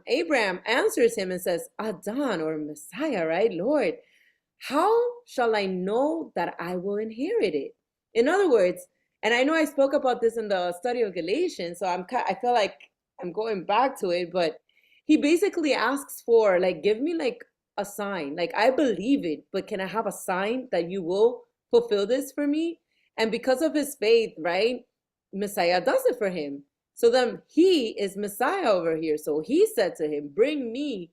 answers him and says, Adon, or Messiah, right? Lord, how shall I know that I will inherit it? In other words, and I know I spoke about this in the study of Galatians, so I feel like I'm going back to it, but he basically asks for, like, give me like a sign. Like, I believe it, but can I have a sign that you will fulfill this for me? And because of his faith, right, Messiah does it for him. So then he is Messiah over here. So he said to him, bring me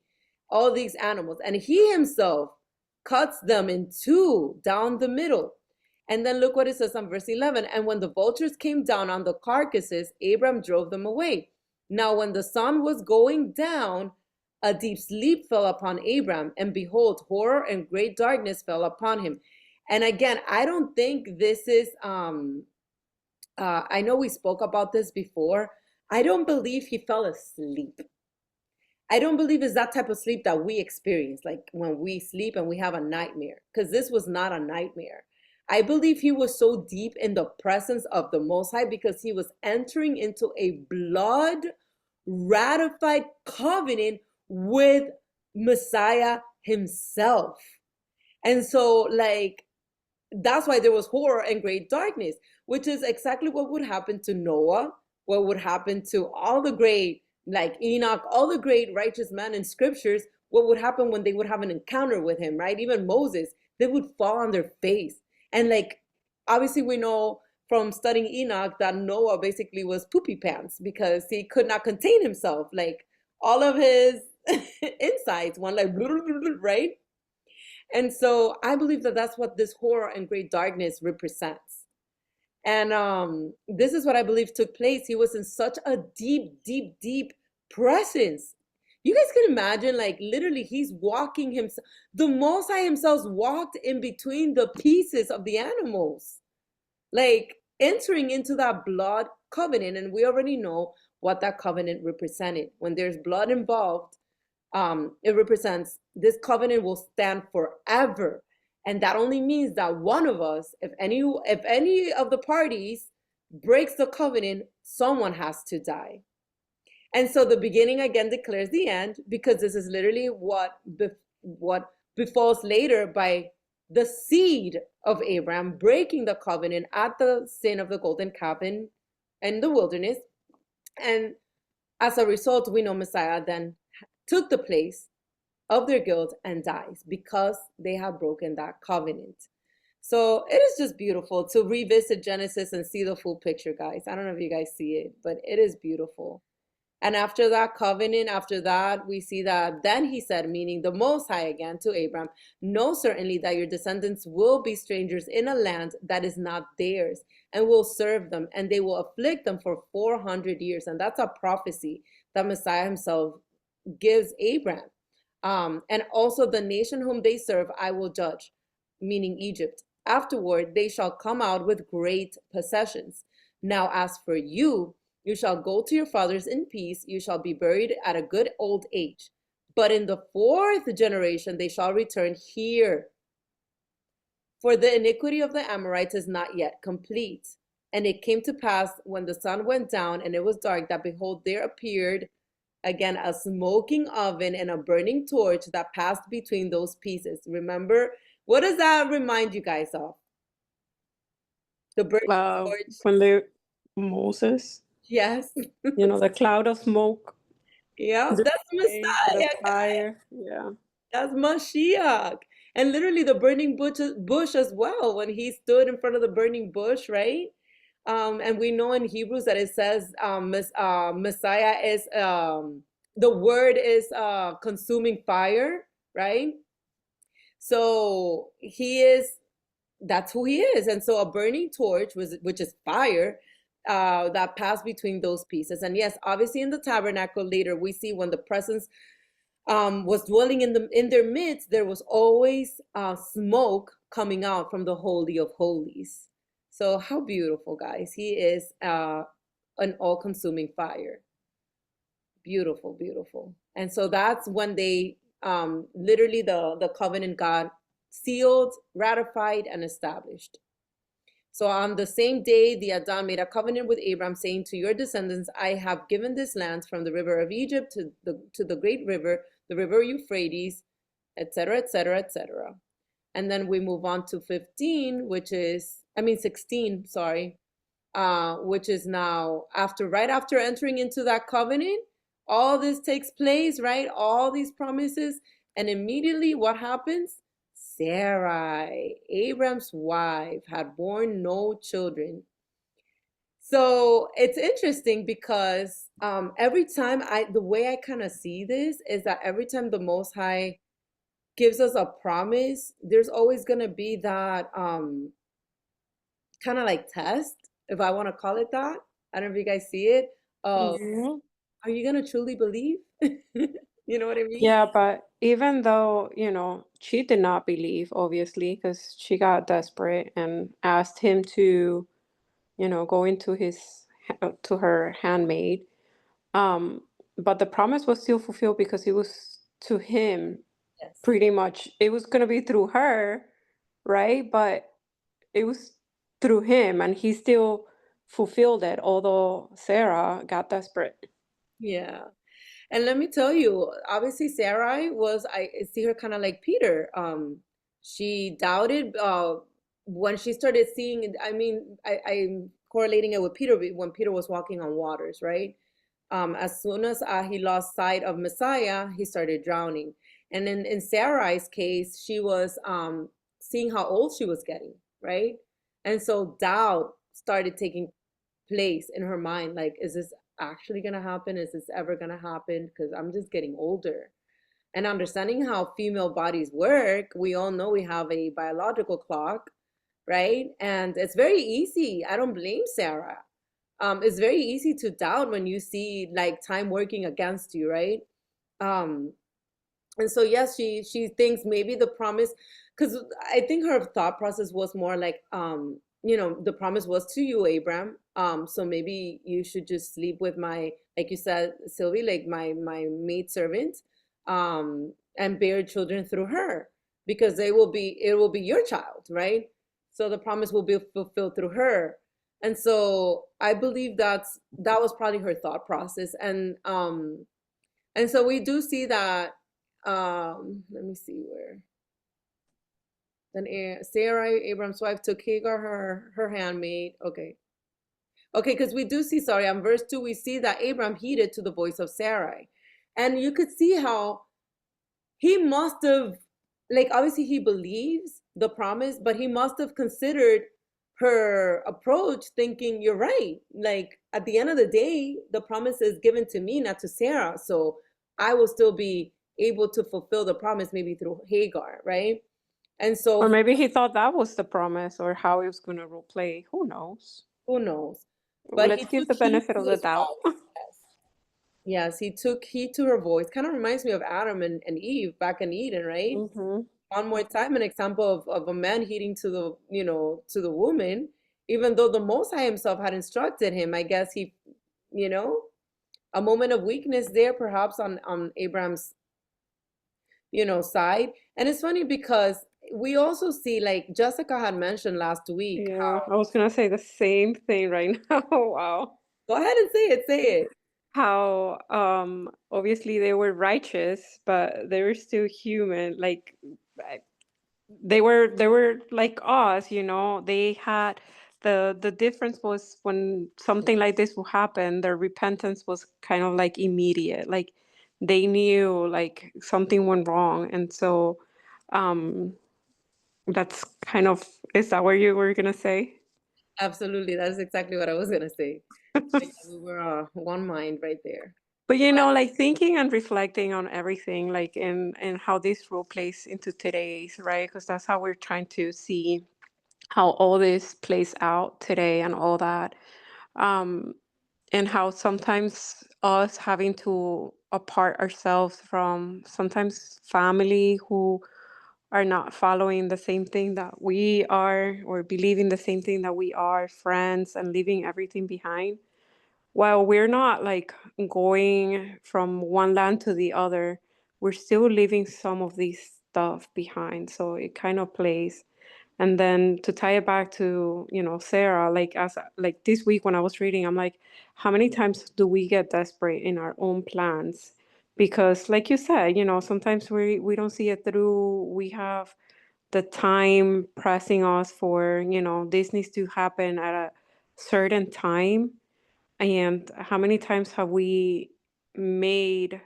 all these animals. And he himself cuts them in two down the middle. And then look what it says on verse 11. And when the vultures came down on the carcasses, Abram drove them away. Now when the sun was going down, a deep sleep fell upon Abram, and behold, horror and great darkness fell upon him. And again, I don't think this is, I know we spoke about this before. I don't believe he fell asleep. I don't believe it's that type of sleep that we experience, like when we sleep and we have a nightmare, because this was not a nightmare. I believe he was so deep in the presence of the Most High because he was entering into a blood ratified covenant with Messiah himself. And so, like, that's why there was horror and great darkness, which is exactly what would happen to Noah, what would happen to all the great, like Enoch, all the great righteous men in scriptures, what would happen when they would have an encounter with him, right? Even Moses, they would fall on their face. And like, obviously we know from studying Enoch that Noah basically was poopy pants because he could not contain himself. Like all of his insides went like, right? And so I believe that that's what this horror and great darkness represents. And this is what I believe took place. He was in such a deep, deep, deep presence. You guys can imagine, like, literally he's walking himself. The Most High himself walked in between the pieces of the animals, like entering into that blood covenant. And we already know what that covenant represented. When there's blood involved, it represents this covenant will stand forever. And that only means that one of us, if any of the parties breaks the covenant, someone has to die. And so the beginning again declares the end, because this is literally what befalls later by the seed of Abraham breaking the covenant at the sin of the golden calf in the wilderness. And as a result, we know Messiah then took the place of their guilt and dies because they have broken that covenant. So it is just beautiful to revisit Genesis and see the full picture, guys. I don't know if you guys see it, but it is beautiful. And after that covenant, after that, we see that then he said, meaning the Most High again to Abram, know certainly that your descendants will be strangers in a land that is not theirs, and will serve them, and they will afflict them for 400 years. And that's a prophecy that Messiah himself gives Abram. And also the nation whom they serve I will judge, meaning Egypt. Afterward they shall come out with great possessions. Now as for you, you shall go to your fathers in peace. You shall be buried at a good old age. But in the fourth generation they shall return here. For the iniquity of the Amorites is not yet complete. And it came to pass when the sun went down and it was dark, that behold, there appeared again a smoking oven and a burning torch that passed between those pieces. Remember, what does that remind you guys of? The burning torch. When Moses, Yes. the cloud of smoke. Yeah, that's Messiah. The fire. Yeah. That's Mashiach. And literally the burning bush as well, when he stood in front of the burning bush, right? And we know in Hebrews that it says Messiah is, the word is consuming fire, right? So that's who he is. And so a burning torch, which is fire, that passed between those pieces. And yes, obviously in the tabernacle later, we see when the presence was dwelling in their midst, there was always smoke coming out from the Holy of Holies. So how beautiful, guys. He is an all-consuming fire. Beautiful, beautiful. And so that's when they literally the covenant got sealed, ratified, and established. So on the same day, the Adam made a covenant with Abram, saying, to your descendants, I have given this land from the river of Egypt to the great river, the river Euphrates, etc., etc., etc. And then we move on to 16, sorry, which is now right after entering into that covenant, all this takes place, right? All these promises. And immediately what happens? Sarai, Abram's wife, had borne no children. So it's interesting because every time the way I kind of see this is that every time the Most High gives us a promise, there's always going to be that kind of like test, if I want to call it that. I don't know if you guys see it. Of Yeah. are you going to truly believe? You know what I mean? Yeah, but even though, she did not believe, obviously, because she got desperate and asked him to, go into to her handmaid. Um, but the promise was still fulfilled because it was to him Yes. pretty much. It was going to be through her, right? But it was through him, and he still fulfilled it, although Sarah got desperate. Yeah. And let me tell you, obviously Sarai was, I see her kind of like Peter. She doubted when she started seeing, I mean, I'm correlating it with Peter when Peter was walking on waters, right? As soon as he lost sight of Messiah, he started drowning. And in Sarai's case, she was seeing how old she was getting, right? And so doubt started taking place in her mind, like, is this actually going to happen? Is this ever going to happen? Because I'm just getting older. And understanding how female bodies work, we all know we have a biological clock, right? And it's very easy. I don't blame Sarah. It's very easy to doubt when you see like time working against you, right? Um, and so yes, she thinks maybe the promise, because I think her thought process was more like, the promise was to you, Abram. So maybe you should just sleep with my, like you said, Sylvie, like my maid servant, and bear children through her, because it will be your child, right? So the promise will be fulfilled through her. And so I believe that was probably her thought process. And so we do see that, let me see where. Then Sarai, Abraham's wife, took Hagar, her handmaid. Okay. Okay, because we do see, sorry, on verse 2, we see that Abraham heeded to the voice of Sarai. And you could see how he must have, like, obviously he believes the promise, but he must have considered her approach, thinking, you're right. Like, at the end of the day, the promise is given to me, not to Sarah. So I will still be able to fulfill the promise, maybe through Hagar, right? And Or so maybe he thought that was the promise or how he was going to role play. Who knows? who knows? But he Let's give took the heed benefit to of the his doubt. wife. Yes. Yes, he took heed to her voice. Kind of reminds me of Adam and Eve back in Eden, right? Hmm. One more time, an example of a man heeding to the, to the woman, even though the Most High himself had instructed him. I guess he, you know, a moment of weakness there, perhaps on Abraham's, side. And it's funny because we also see, like Jessica had mentioned last week, Yeah, how, I was going to say the same thing right now. Wow. go ahead and say it. How obviously they were righteous, but they were still human. Like I- they were like us, They had the difference was when something like this will happen, their repentance was kind of like immediate. Like they knew like something went wrong. And so um that's kind of, is that what you were gonna say? Absolutely, that's exactly what I was gonna say. Yeah, we were one mind right there. But like thinking and reflecting on everything, like in how this role plays into today's, right? Because that's how we're trying to see how all this plays out today and all that. Um, and how sometimes us having to apart ourselves from sometimes family who are not following the same thing that we are or believing the same thing that we are, friends, and leaving everything behind. While we're not like going from one land to the other, we're still leaving some of these stuff behind. So it kind of plays. And then to tie it back to, Sarah, like as like this week when I was reading, I'm like, how many times do we get desperate in our own plans? Because like you said, sometimes we don't see it through. We have the time pressing us for, this needs to happen at a certain time. And how many times have we made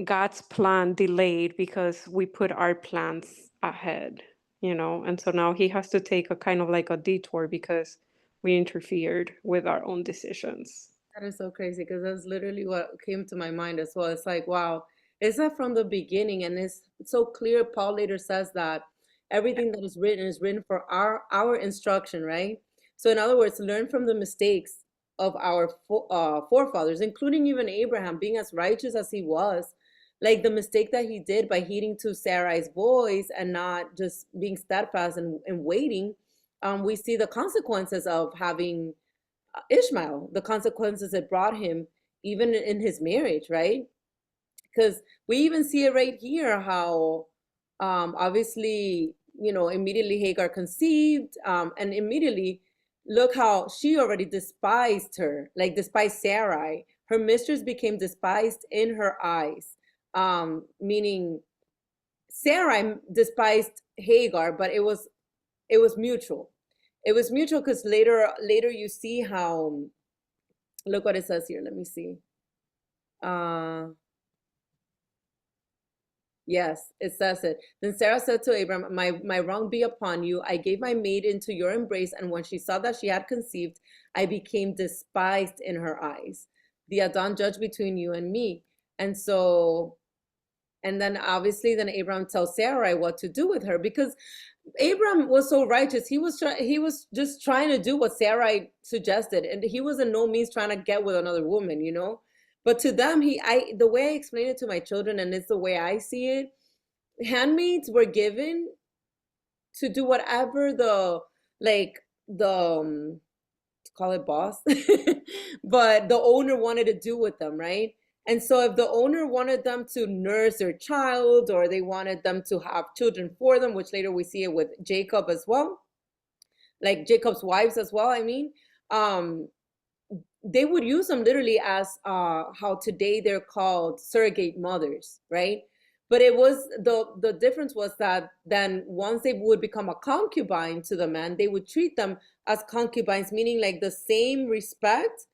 God's plan delayed because we put our plans ahead, And so now he has to take a kind of like a detour because we interfered with our own decisions. That is so crazy because that's literally what came to my mind as well. It's like, wow, is that from the beginning? And it's so clear. Paul later says that everything that is written for our instruction, right? So in other words, learn from the mistakes of our forefathers, including even Abraham, being as righteous as he was, like the mistake that he did by heeding to Sarai's voice and not just being steadfast and waiting. We see the consequences of having Ishmael, the consequences it brought him, even in his marriage, right? Because we even see it right here how obviously, immediately Hagar conceived, and immediately look how she already despised her, like despised Sarai. Her mistress became despised in her eyes, meaning Sarai despised Hagar, but it was mutual. It was mutual because later you see how, look what it says here. Let me see. Yes, it says it. Then Sarah said to Abram, my wrong be upon you. I gave my maid into your embrace, and when she saw that she had conceived, I became despised in her eyes. The Adon judged between you and me. And so, and then obviously then Abram tells Sarai what to do with her, because Abram was so righteous. He was just trying to do what Sarai suggested, and he was in no means trying to get with another woman, But to them, the way I explain it to my children, and it's the way I see it, handmaids were given to do whatever call it boss, but the owner wanted to do with them, right? And so if the owner wanted them to nurse their child, or they wanted them to have children for them, which later we see it with Jacob as well, like Jacob's wives as well, I mean, they would use them literally as how today they're called surrogate mothers, right? But it was the difference was that then once they would become a concubine to the man, they would treat them as concubines, meaning like the same respect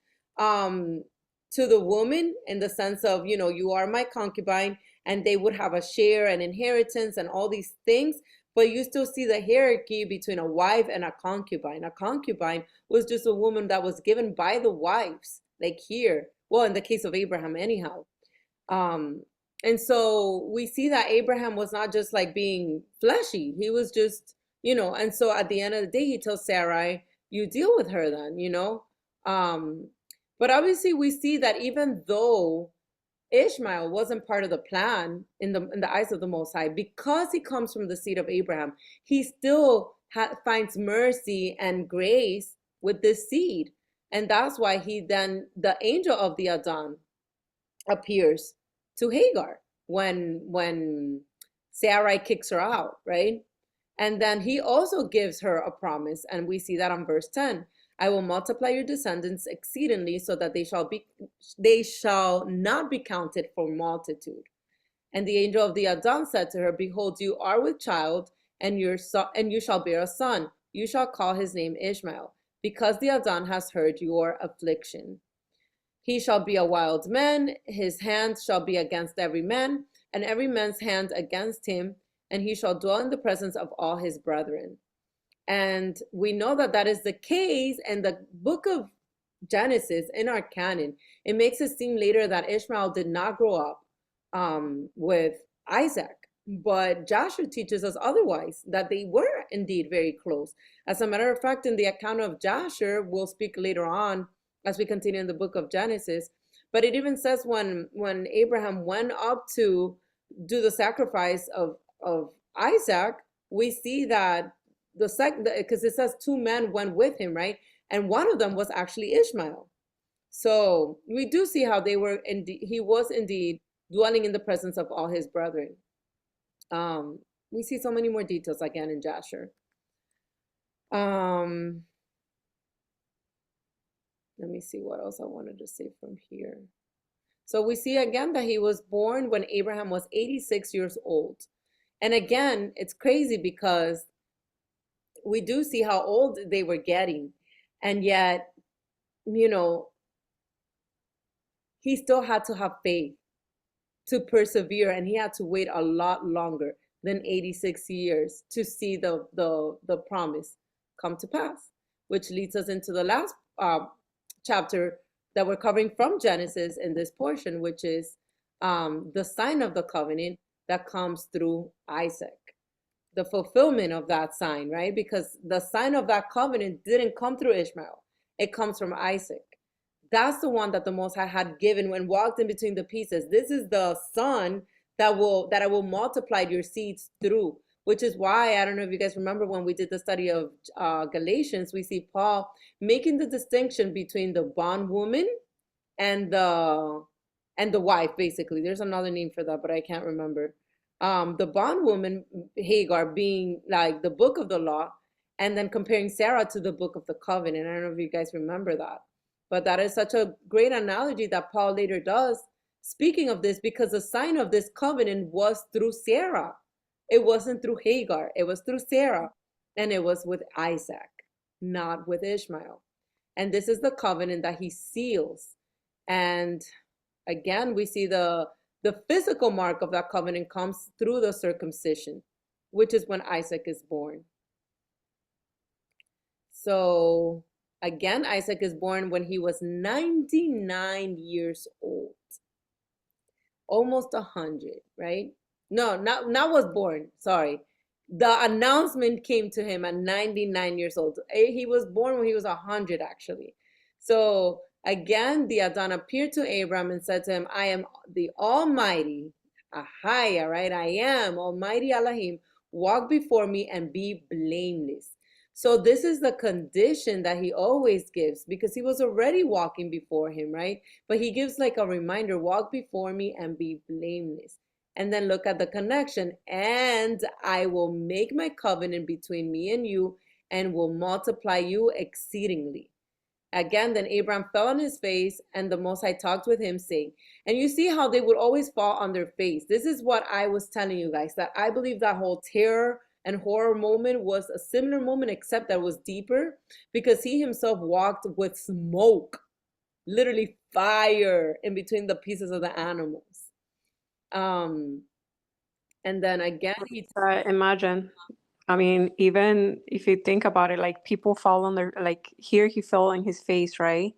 to the woman, in the sense of, you are my concubine, and they would have a share and inheritance and all these things. But you still see the hierarchy between a wife and a concubine. A concubine was just a woman that was given by the wives, like here. Well, in the case of Abraham, anyhow. And so we see that Abraham was not just like being fleshy. He was just, and so at the end of the day, he tells Sarai, you deal with her then, But obviously we see that even though Ishmael wasn't part of the plan in the eyes of the Most High, because he comes from the seed of Abraham, he still finds mercy and grace with this seed. And that's why the angel of the Adon appears to Hagar when Sarai kicks her out, right? And then he also gives her a promise, and we see that on verse 10. I will multiply your descendants exceedingly, so that they shall not be counted for multitude. And the angel of the Adon said to her, behold, you are with child, and you shall bear a son. You shall call his name Ishmael, because the Adon has heard your affliction. He shall be a wild man, his hand shall be against every man, and every man's hand against him, and he shall dwell in the presence of all his brethren. And we know that is the case in the book of Genesis, in our canon. It makes it seem later that Ishmael did not grow up with Isaac, but Joshua teaches us otherwise, that they were indeed very close. As a matter of fact, in the account of Joshua, we'll speak later on as we continue in the book of Genesis, but it even says when Abraham went up to do the sacrifice of Isaac, we see that because it says two men went with him, right? And one of them was actually Ishmael. So we do see how he was indeed dwelling in the presence of all his brethren. We see so many more details again in Joshua. Let me see what else I wanted to say from here. So we see again that he was born when Abraham was 86 years old. And again, it's crazy because we do see how old they were getting. And yet, he still had to have faith to persevere, and he had to wait a lot longer than 86 years to see the promise come to pass. which leads us into the last chapter that we're covering from Genesis in this portion, which is the sign of the covenant that comes through Isaac. The fulfillment of that sign, right? Because the sign of that covenant didn't come through Ishmael. It comes from Isaac. That's the one that the Most High had given when walked in between the pieces. This is the son that I will multiply your seeds through, which is why, I don't know if you guys remember when we did the study of Galatians, we see Paul making the distinction between the bondwoman and the wife, basically. There's another name for that, but I can't remember. The bondwoman, Hagar, being like the book of the law, and then comparing Sarah to the book of the covenant. I don't know if you guys remember that. But that is such a great analogy that Paul later does, speaking of this, because the sign of this covenant was through Sarah. It wasn't through Hagar. It was through Sarah. And it was with Isaac, not with Ishmael. And this is the covenant that he seals. And again, we see the physical mark of that covenant comes through the circumcision, which is when Isaac is born. So again, Isaac is born when he was 99 years old. Almost 100, right? No, not was born, sorry. The announcement came to him at 99 years old. He was born when he was 100, actually. So again, the Adon appeared to Abram and said to him, I am the Almighty, Ahaya, right? I am Almighty Elohim. Walk before me and be blameless. So this is the condition that he always gives, because he was already walking before him, right? But he gives like a reminder, walk before me and be blameless. And then look at the connection. And I will make my covenant between me and you and will multiply you exceedingly. Again, then Abraham fell on his face, and the Most High talked with him, saying, and you see how they would always fall on their face. This is what I was telling you guys, that I believe that whole terror and horror moment was a similar moment, except that was deeper, because he himself walked with smoke, literally fire, in between the pieces of the animals. And then again, Imagine. I mean, even if you think about it, like people fall on their, like here he fell on his face, right?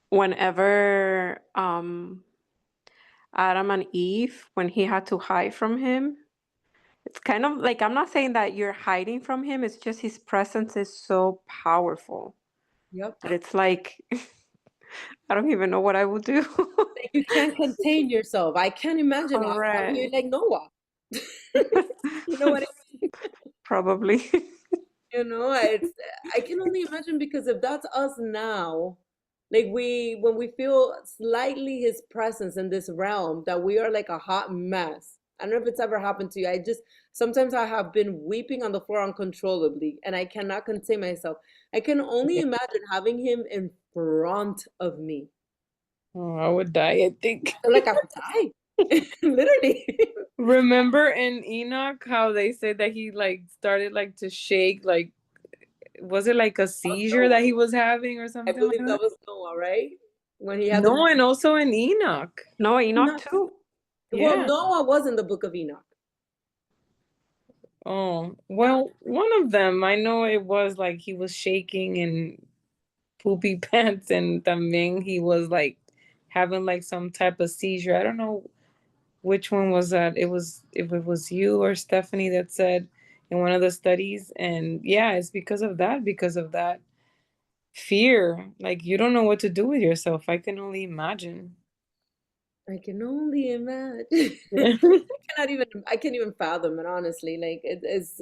Whenever Adam and Eve, when he had to hide from him, it's kind of like, I'm not saying that you're hiding from him, it's just his presence is so powerful. Yep. But it's like, I don't even know what I would do. You can't contain yourself. I can't imagine. You're like Noah. You know what I mean? Probably. You know, I can only imagine, because if that's us now, like when we feel slightly his presence in this realm, that we are like a hot mess. I don't know if it's ever happened to you. Sometimes I have been weeping on the floor uncontrollably, and I cannot contain myself. I can only imagine having him in front of me. Oh, I would die, I think. Like I would die. Literally. Remember in Enoch how they said that he like started like to shake, like was it like a seizure that he was having or something? I believe like that was Noah, right? When he had and also in Enoch. No, Enoch too. Well, Noah was in the book of Enoch. Oh, well, one of them, I know it was like he was shaking and poopy pants, and también he was like having like some type of seizure. I don't know which one was that. If it was you or Stephanie that said in one of the studies, and yeah, it's because of that fear. Like you don't know what to do with yourself. I can only imagine. I can only imagine. I can't even fathom it, honestly. Like it is,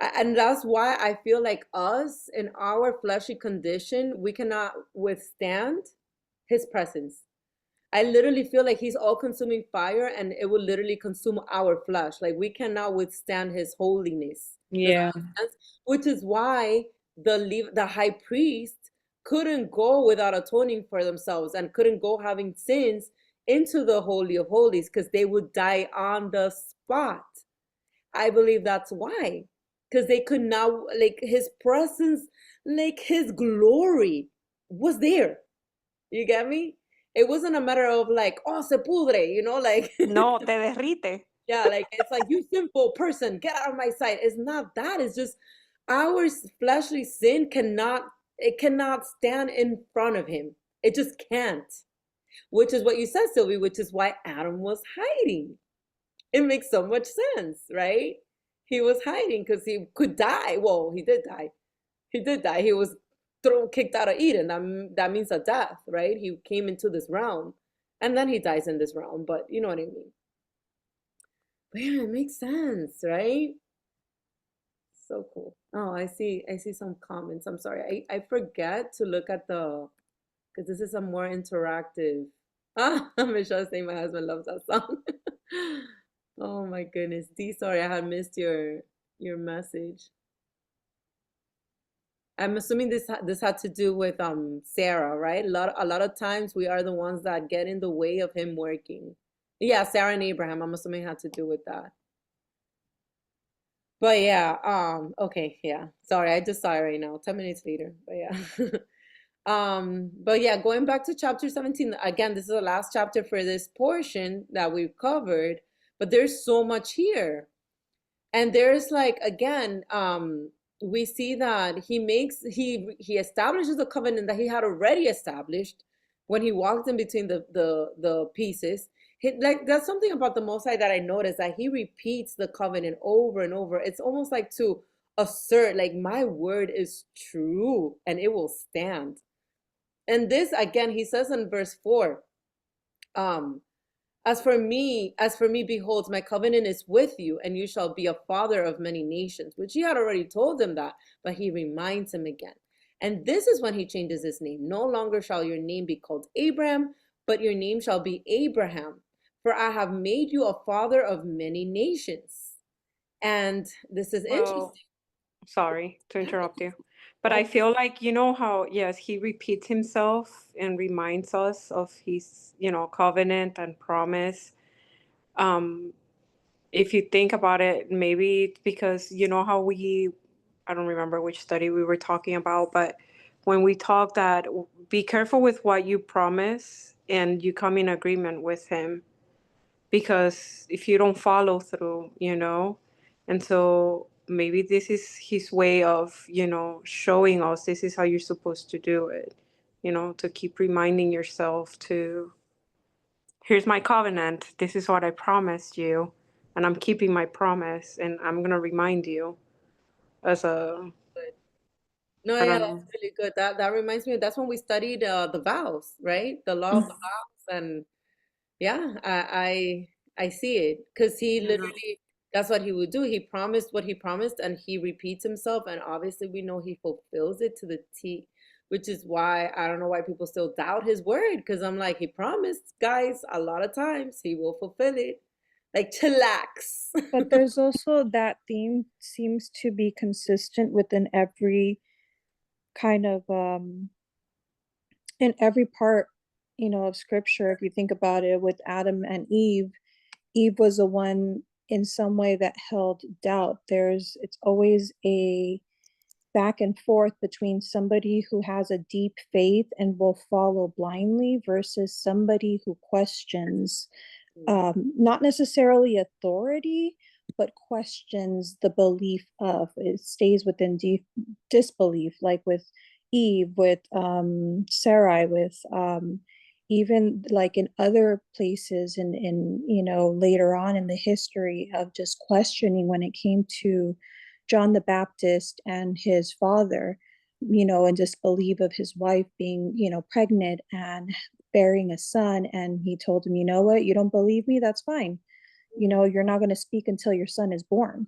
and that's why I feel like us in our fleshy condition, we cannot withstand his presence. I literally feel like he's all-consuming fire, and it will literally consume our flesh. Like we cannot withstand his holiness. Yeah. Which is why the high priest couldn't go without atoning for themselves, and couldn't go having sins into the Holy of Holies, because they would die on the spot. I believe that's why, because they could not, like his presence, like his glory was there. You get me? It wasn't a matter of like, oh, se pudre, you know, like no, te derrite. Yeah, like it's like, you simple person, get out of my sight. It's not that. It's just Our fleshly sin cannot stand in front of him. It just can't. Which is what you said, Sylvie, which is why Adam was hiding. It makes so much sense, right? He was hiding because he could die. Well, he did die. He did die. He was kicked out of Eden. That means a death, right? He came into this realm, and then he dies in this realm. But you know what I mean. But yeah, it makes sense, right? So cool. Oh, I see some comments. I'm sorry. I forget to look at the, because this is a more interactive. Ah, Michelle's saying my husband loves that song. Oh my goodness. D, sorry, I had missed your message. I'm assuming this had to do with Sarah, right? A lot of times we are the ones that get in the way of him working. Yeah, Sarah and Abraham, I'm assuming it had to do with that. But yeah, okay, yeah. Sorry, I just saw it right now, 10 minutes later. But yeah. But yeah, going back to chapter 17, again, this is the last chapter for this portion that we've covered, but there's so much here. And there's like, again, we see that he establishes a covenant that he had already established when he walked in between the pieces. Like, that's something about the Most High that I noticed, that he repeats the covenant over and over. It's almost like to assert, like, my word is true and it will stand. And this, again, he says in verse 4, as for me, behold, my covenant is with you, and you shall be a father of many nations, which he had already told him that, but he reminds him again. And this is when he changes his name. No longer shall your name be called Abram, but your name shall be Abraham, for I have made you a father of many nations. And this is interesting. Sorry to interrupt you, but I feel like, you know how, yes, he repeats himself and reminds us of his, covenant and promise. If you think about it, maybe it's because, how I don't remember which study we were talking about, but when we talk that be careful with what you promise and you come in agreement with him, because if you don't follow through, and so maybe this is his way of, showing us this is how you're supposed to do it, to keep reminding yourself to, here's my covenant, this is what I promised you, and I'm keeping my promise, and I'm going to remind you as a, No, I yeah, don't that's know. really good. That reminds me, that's when we studied the vows, right? The law of the vows. And yeah, I see it, because he literally, that's what he would do. He promised what he promised, and he repeats himself, and obviously we know he fulfills it to the T, which is why I don't know why people still doubt his word, because I'm like, he promised, guys, a lot of times he will fulfill it. Like, chillax. But there's also that theme seems to be consistent within every kind of in every part, of scripture. If you think about it, with Adam and Eve was the one in some way that held doubt. It's always a back and forth between somebody who has a deep faith and will follow blindly versus somebody who questions, not necessarily authority, but questions the belief of. It stays within disbelief, like with Eve, with Sarai, with even like in other places in later on in the history of just questioning when it came to John the Baptist and his father, and disbelief of his wife being, pregnant and bearing a son. And he told him, you know what, you don't believe me, that's fine. You're not going to speak until your son is born.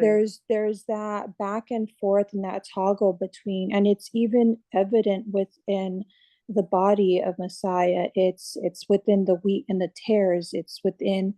There's that back and forth and that toggle between, and it's even evident within the body of Messiah. It's within the wheat and the tares. It's within,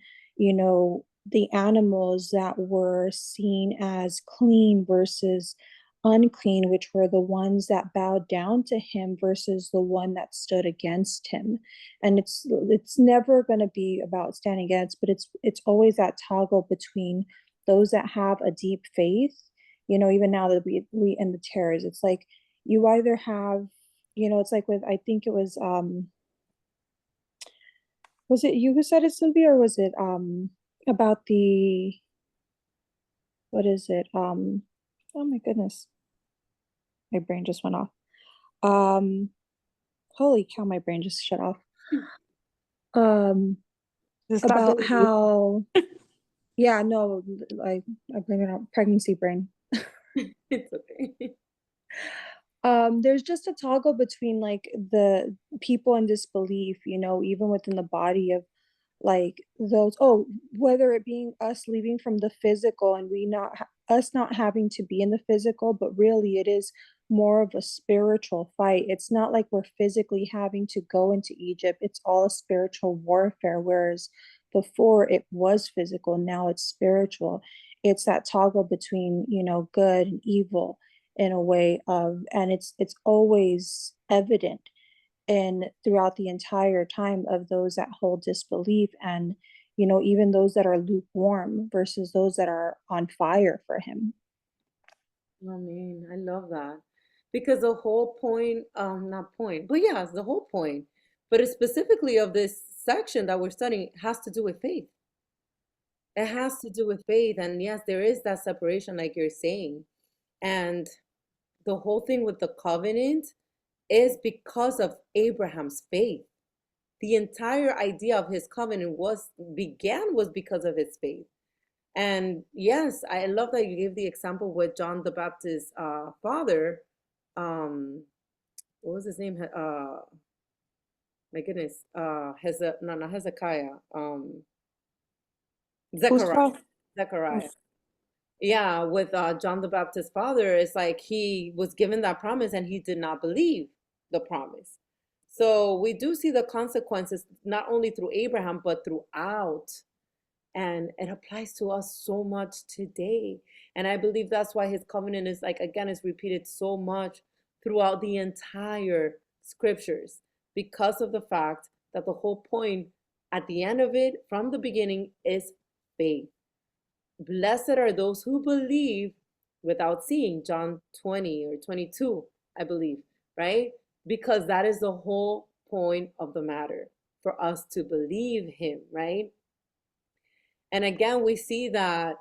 the animals that were seen as clean versus unclean, which were the ones that bowed down to him versus the one that stood against him. And it's never going to be about standing against, but it's always that toggle between those that have a deep faith, even now that we and the tares, it's like you either have, it's like with, I think it was it you who said it, Sylvia, or was it about the, what is it? Oh my goodness. My brain just went off. Holy cow, my brain just shut off. Just stop About believing. how, yeah, no, I blame it on pregnancy brain. It's okay. There's just a toggle between like the people in disbelief, you know, even within the body of like those, whether it being us leaving from the physical and us not having to be in the physical, but really it is more of a spiritual fight. It's not like we're physically having to go into Egypt. It's all a spiritual warfare, whereas before it was physical, now it's spiritual. It's that toggle between, you know, good and evil in a way of, and it's always evident and throughout the entire time of those that hold disbelief, and you know, even those that are lukewarm versus those that are on fire for him. I mean, I love that. Because the whole point, not point, but yes, the whole point, but it's specifically of this section that we're studying has to do with faith. It has to do with faith. And yes, there is that separation, like you're saying. And the whole thing with the covenant is because of Abraham's faith. The entire idea of his covenant was because of his faith. And yes, I love that you gave the example with John the Baptist's father. What was his name? My goodness. Not Hezekiah. Zechariah. Zechariah. Yeah, with John the Baptist's father, it's like he was given that promise and he did not believe the promise. So we do see the consequences not only through Abraham, but throughout. And it applies to us so much today. And I believe that's why his covenant is like, again, is repeated so much throughout the entire scriptures, because of the fact that the whole point at the end of it, from the beginning, is faith. Blessed are those who believe without seeing, John 20 or 22, I believe, right? Because that is the whole point of the matter, for us to believe him, right? And again, we see that,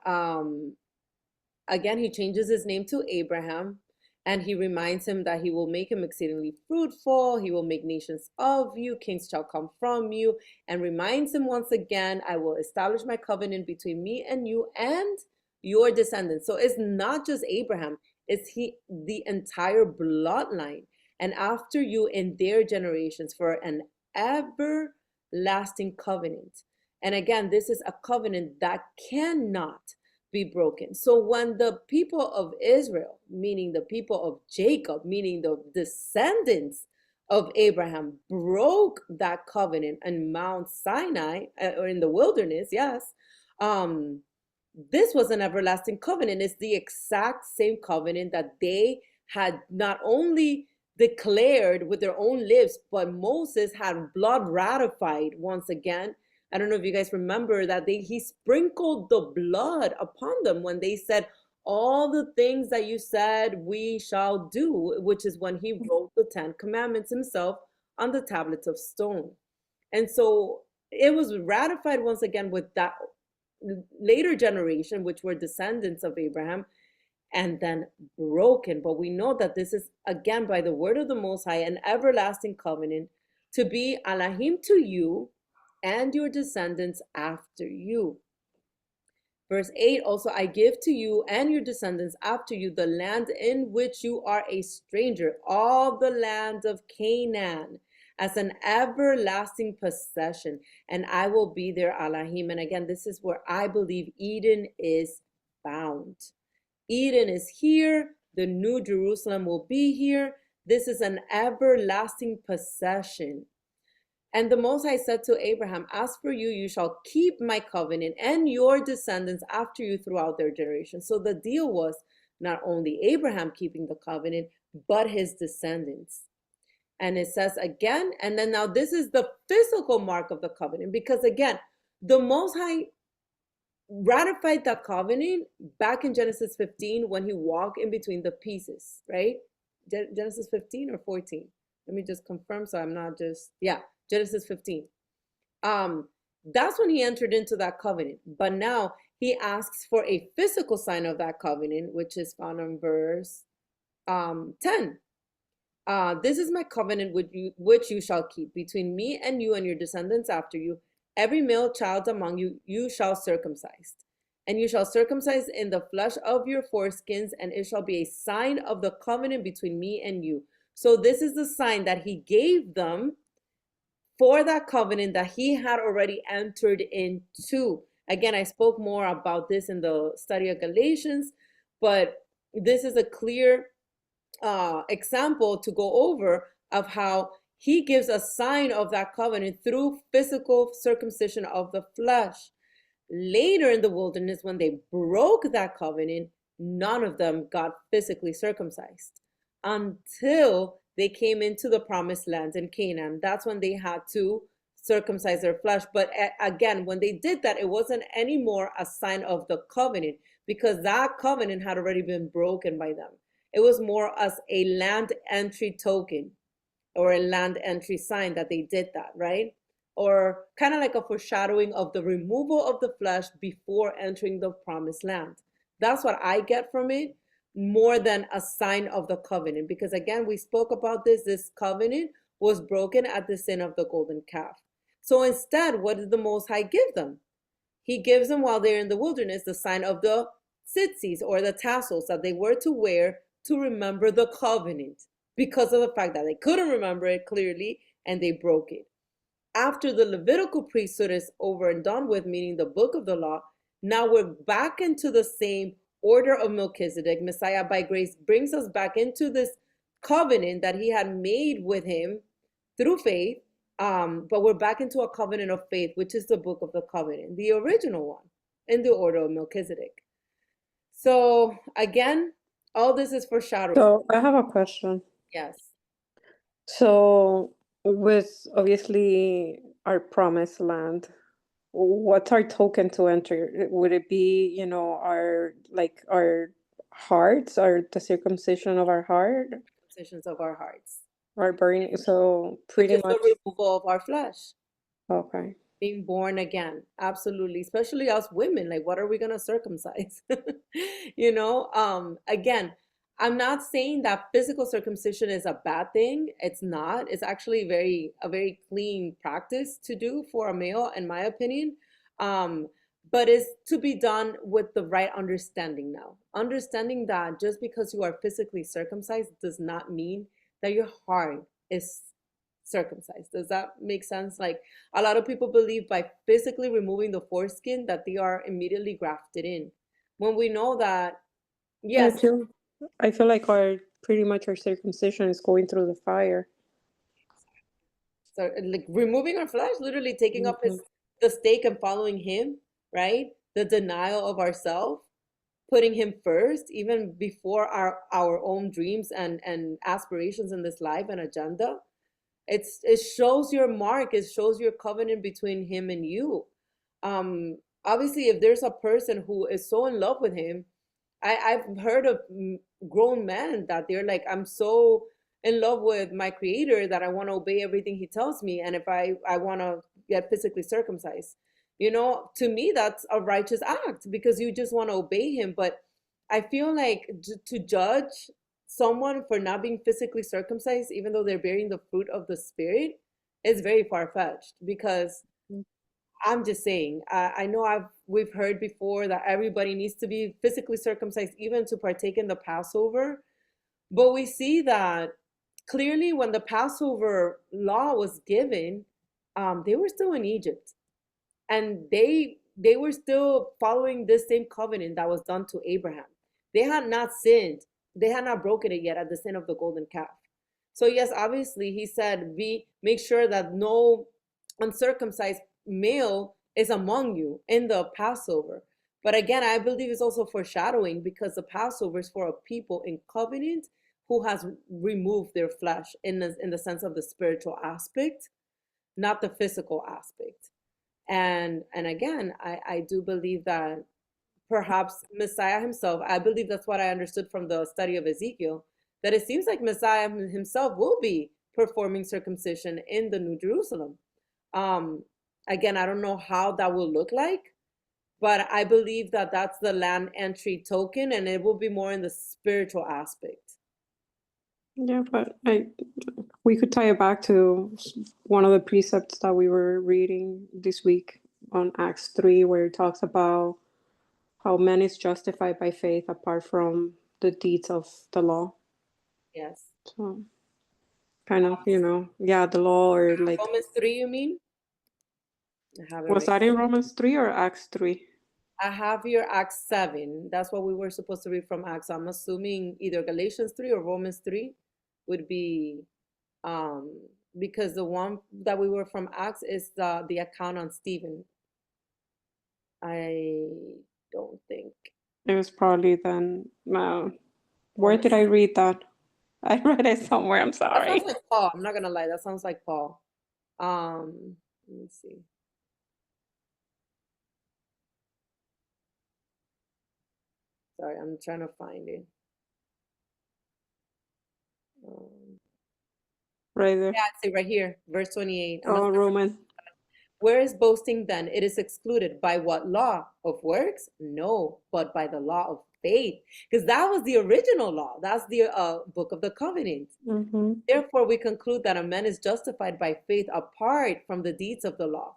again, he changes his name to Abraham, and he reminds him that he will make him exceedingly fruitful. He will make nations of you. Kings shall come from you. And reminds him once again, I will establish my covenant between me and you and your descendants. So it's not just Abraham, it's the entire bloodline. And after you in their generations, for an everlasting covenant. And again, this is a covenant that cannot be broken. So when the people of Israel, meaning the people of Jacob, meaning the descendants of Abraham, broke that covenant on Mount Sinai, or in the wilderness, yes, this was an everlasting covenant. It's the exact same covenant that they had not only declared with their own lips, but Moses had blood ratified once again. I don't know if you guys remember that he sprinkled the blood upon them when they said, all the things that you said we shall do, which is when he wrote the 10 Commandments himself on the tablets of stone. And so it was ratified once again with that later generation, which were descendants of Abraham, and then broken. But we know that this is, again, by the word of the Most High, an everlasting covenant to be Elohim to you and your descendants after you. Verse 8, also, I give to you and your descendants after you the land in which you are a stranger, all the land of Canaan, as an everlasting possession, and I will be their Elohim. And again, this is where I believe Eden is found. Eden is here. The new Jerusalem will be here. This is an everlasting possession. And the Most High said to Abraham, as for you, you shall keep my covenant and your descendants after you throughout their generations. So the deal was not only Abraham keeping the covenant, but his descendants. And it says again, and then now this is the physical mark of the covenant, because again, the Most High ratified that covenant back in Genesis 15 when he walked in between the pieces, right? Genesis 15 or 14? Let me just confirm so I'm not just, yeah, Genesis 15. That's when he entered into that covenant. But now he asks for a physical sign of that covenant, which is found in verse 10. This is my covenant which you shall keep between me and you and your descendants after you. Every male child among you, you shall circumcise. And you shall circumcise in the flesh of your foreskins, and it shall be a sign of the covenant between me and you. So this is the sign that he gave them for that covenant that he had already entered into. Again, I spoke more about this in the study of Galatians, but this is a clear example to go over of how he gives a sign of that covenant through physical circumcision of the flesh. Later in the wilderness, when they broke that covenant, none of them got physically circumcised until they came into the promised land in Canaan. That's when they had to circumcise their flesh. But again, when they did that, it wasn't anymore a sign of the covenant, because that covenant had already been broken by them. It was more as a land entry token or a land entry sign that they did that, right? Or kind of like a foreshadowing of the removal of the flesh before entering the promised land. That's what I get from it, more than a sign of the covenant. Because again, we spoke about this covenant was broken at the sin of the golden calf. So instead, what did the Most High give them? He gives them, while they're in the wilderness, the sign of the tzitzis, or the tassels that they were to wear to remember the covenant, because of the fact that they couldn't remember it clearly and they broke it. After the Levitical priesthood is over and done with, meaning the book of the law, now we're back into the same order of Melchizedek. Messiah by grace brings us back into this covenant that he had made with him through faith, but we're back into a covenant of faith, which is the book of the covenant, the original one, in the order of Melchizedek. So again, all this is foreshadowing. So I have a question. Yes. So with obviously our promised land, what's our token to enter? Would it be, our hearts, or the circumcision of our heart, Positions of our hearts. our burning? So Which pretty is much. the removal of our flesh. Okay. Being born again. Absolutely. Especially us women. Like, what are we gonna circumcise? Again, I'm not saying that physical circumcision is a bad thing. It's not. It's actually a very clean practice to do for a male, in my opinion. But it's to be done with the right understanding now. Understanding that just because you are physically circumcised does not mean that your heart is circumcised. Does that make sense? Like, a lot of people believe by physically removing the foreskin that they are immediately grafted in, when we know that, yes. I feel like pretty much our circumcision is going through the fire. So like removing our flesh, literally taking up the stake and following him, right? The denial of ourselves, putting him first, even before our own dreams and aspirations in this life and agenda. It shows your mark. It shows your covenant between him and you. Obviously, if there's a person who is so in love with him, I've heard of grown men that they're like, I'm so in love with my creator that I want to obey everything he tells me. And if I want to get physically circumcised, to me, that's a righteous act, because you just want to obey him. But I feel like to judge someone for not being physically circumcised, even though they're bearing the fruit of the Spirit, is very far-fetched. Because I'm just saying, I know we've heard before that everybody needs to be physically circumcised even to partake in the Passover. But we see that clearly when the Passover law was given, they were still in Egypt. And they were still following this same covenant that was done to Abraham. They had not sinned. They had not broken it yet at the sin of the golden calf. So yes, obviously, he said, make sure that no uncircumcised male is among you in the Passover. But again, I believe it's also foreshadowing, because the Passover is for a people in covenant who has removed their flesh in the sense of the spiritual aspect, not the physical aspect. And again, I do believe that perhaps Messiah himself, I believe that's what I understood from the study of Ezekiel, that it seems like Messiah himself will be performing circumcision in the New Jerusalem. Again, I don't know how that will look like, But I believe that that's the land entry token, and it will be more in the spiritual aspect. Yeah, but we could tie it back to one of the precepts that we were reading this week on Acts 3, where it talks about how man is justified by faith apart from the deeds of the law. Yes. So kind of, the law, or like, Romans 3, you mean? I have it was right. that in Romans 3 or Acts 3? I have here Acts 7. That's what we were supposed to read from Acts. So I'm assuming either Galatians 3 or Romans 3 would be, because the one that we were from Acts is the account on Stephen. I don't think. It was probably then. Where did I read that? I read it somewhere. I'm That sorry. sounds like Paul. I'm not gonna lie. That sounds like Paul. Let me see. Sorry, I'm trying to find it. Right there. Yeah, I see right here, verse 28. Oh, Roman. Where is boasting then? It is excluded. By what law? Of works? No, but by the law of faith. Because that was the original law. That's the book of the covenant. Mm-hmm. Therefore, we conclude that a man is justified by faith apart from the deeds of the law.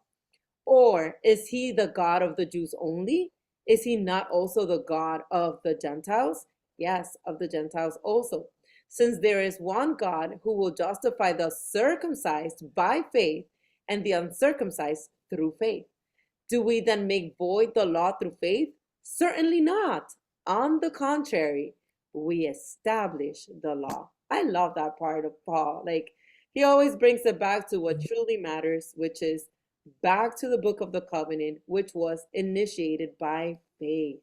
Or is he the God of the Jews only? Is he not also the God of the Gentiles? Yes, of the Gentiles also. Since there is one God who will justify the circumcised by faith and the uncircumcised through faith. Do we then make void the law through faith? Certainly not. On the contrary, we establish the law. I love that part of Paul. Like, he always brings it back to what truly matters, which is back to the book of the covenant, which was initiated by faith.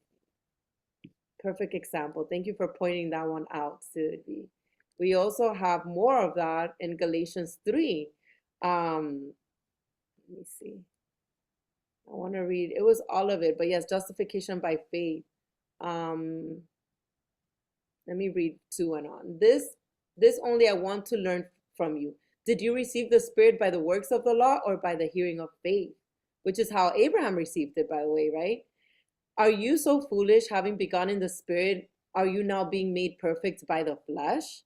Perfect example. Thank you for pointing that one out, Sylvie. We also have more of that in Galatians 3. Let me see. I want to read. It was all of it, but yes, justification by faith. Let me read 2 and on. This only I want to learn from you. Did you receive the Spirit by the works of the law or by the hearing of faith? Which is how Abraham received it, by the way, right? Are you so foolish, having begun in the Spirit, are you now being made perfect by the flesh?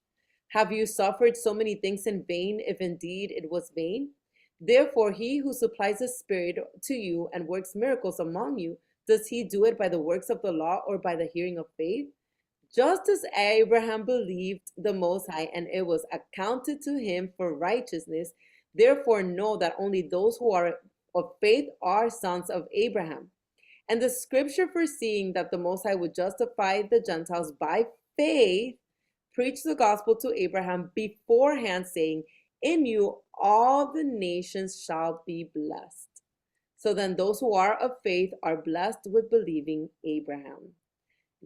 Have you suffered so many things in vain, if indeed it was vain? Therefore, he who supplies the Spirit to you and works miracles among you, does he do it by the works of the law or by the hearing of faith? Just as Abraham believed the Most High, and it was accounted to him for righteousness, therefore know that only those who are of faith are sons of Abraham. And the scripture, foreseeing that the Most High would justify the Gentiles by faith, preached the gospel to Abraham beforehand, saying, in you all the nations shall be blessed. So then those who are of faith are blessed with believing Abraham.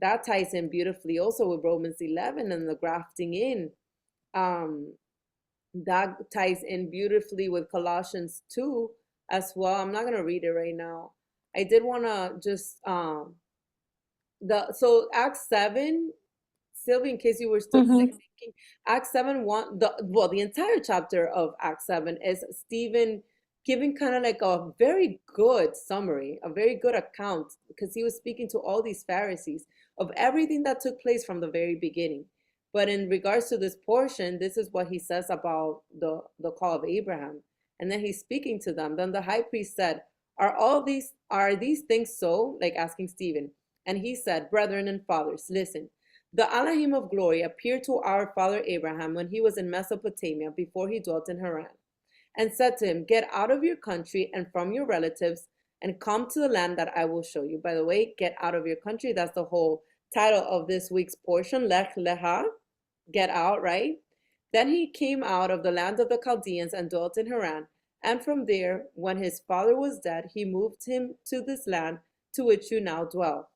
That ties in beautifully also with Romans 11 and the grafting in. That ties in beautifully with Colossians 2 as well. I'm not going to read it right now. I did want to just, so Acts 7, Sylvie, in case you were still thinking, Acts 7, the entire chapter of Acts 7 is Stephen giving kind of like a very good summary, a very good account, because he was speaking to all these Pharisees of everything that took place from the very beginning. But in regards to this portion, this is what he says about the call of Abraham. And then he's speaking to them. Then the high priest said, are these things so? Like asking Stephen. And he said, brethren and fathers, listen. The Elohim of glory appeared to our father Abraham when he was in Mesopotamia before he dwelt in Haran, and said to him, get out of your country and from your relatives and come to the land that I will show you. By the way, get out of your country. That's the whole title of this week's portion, LECHA, get out, right? Then he came out of the land of the Chaldeans and dwelt in Haran. And from there, when his father was dead, he moved him to this land to which you now dwell.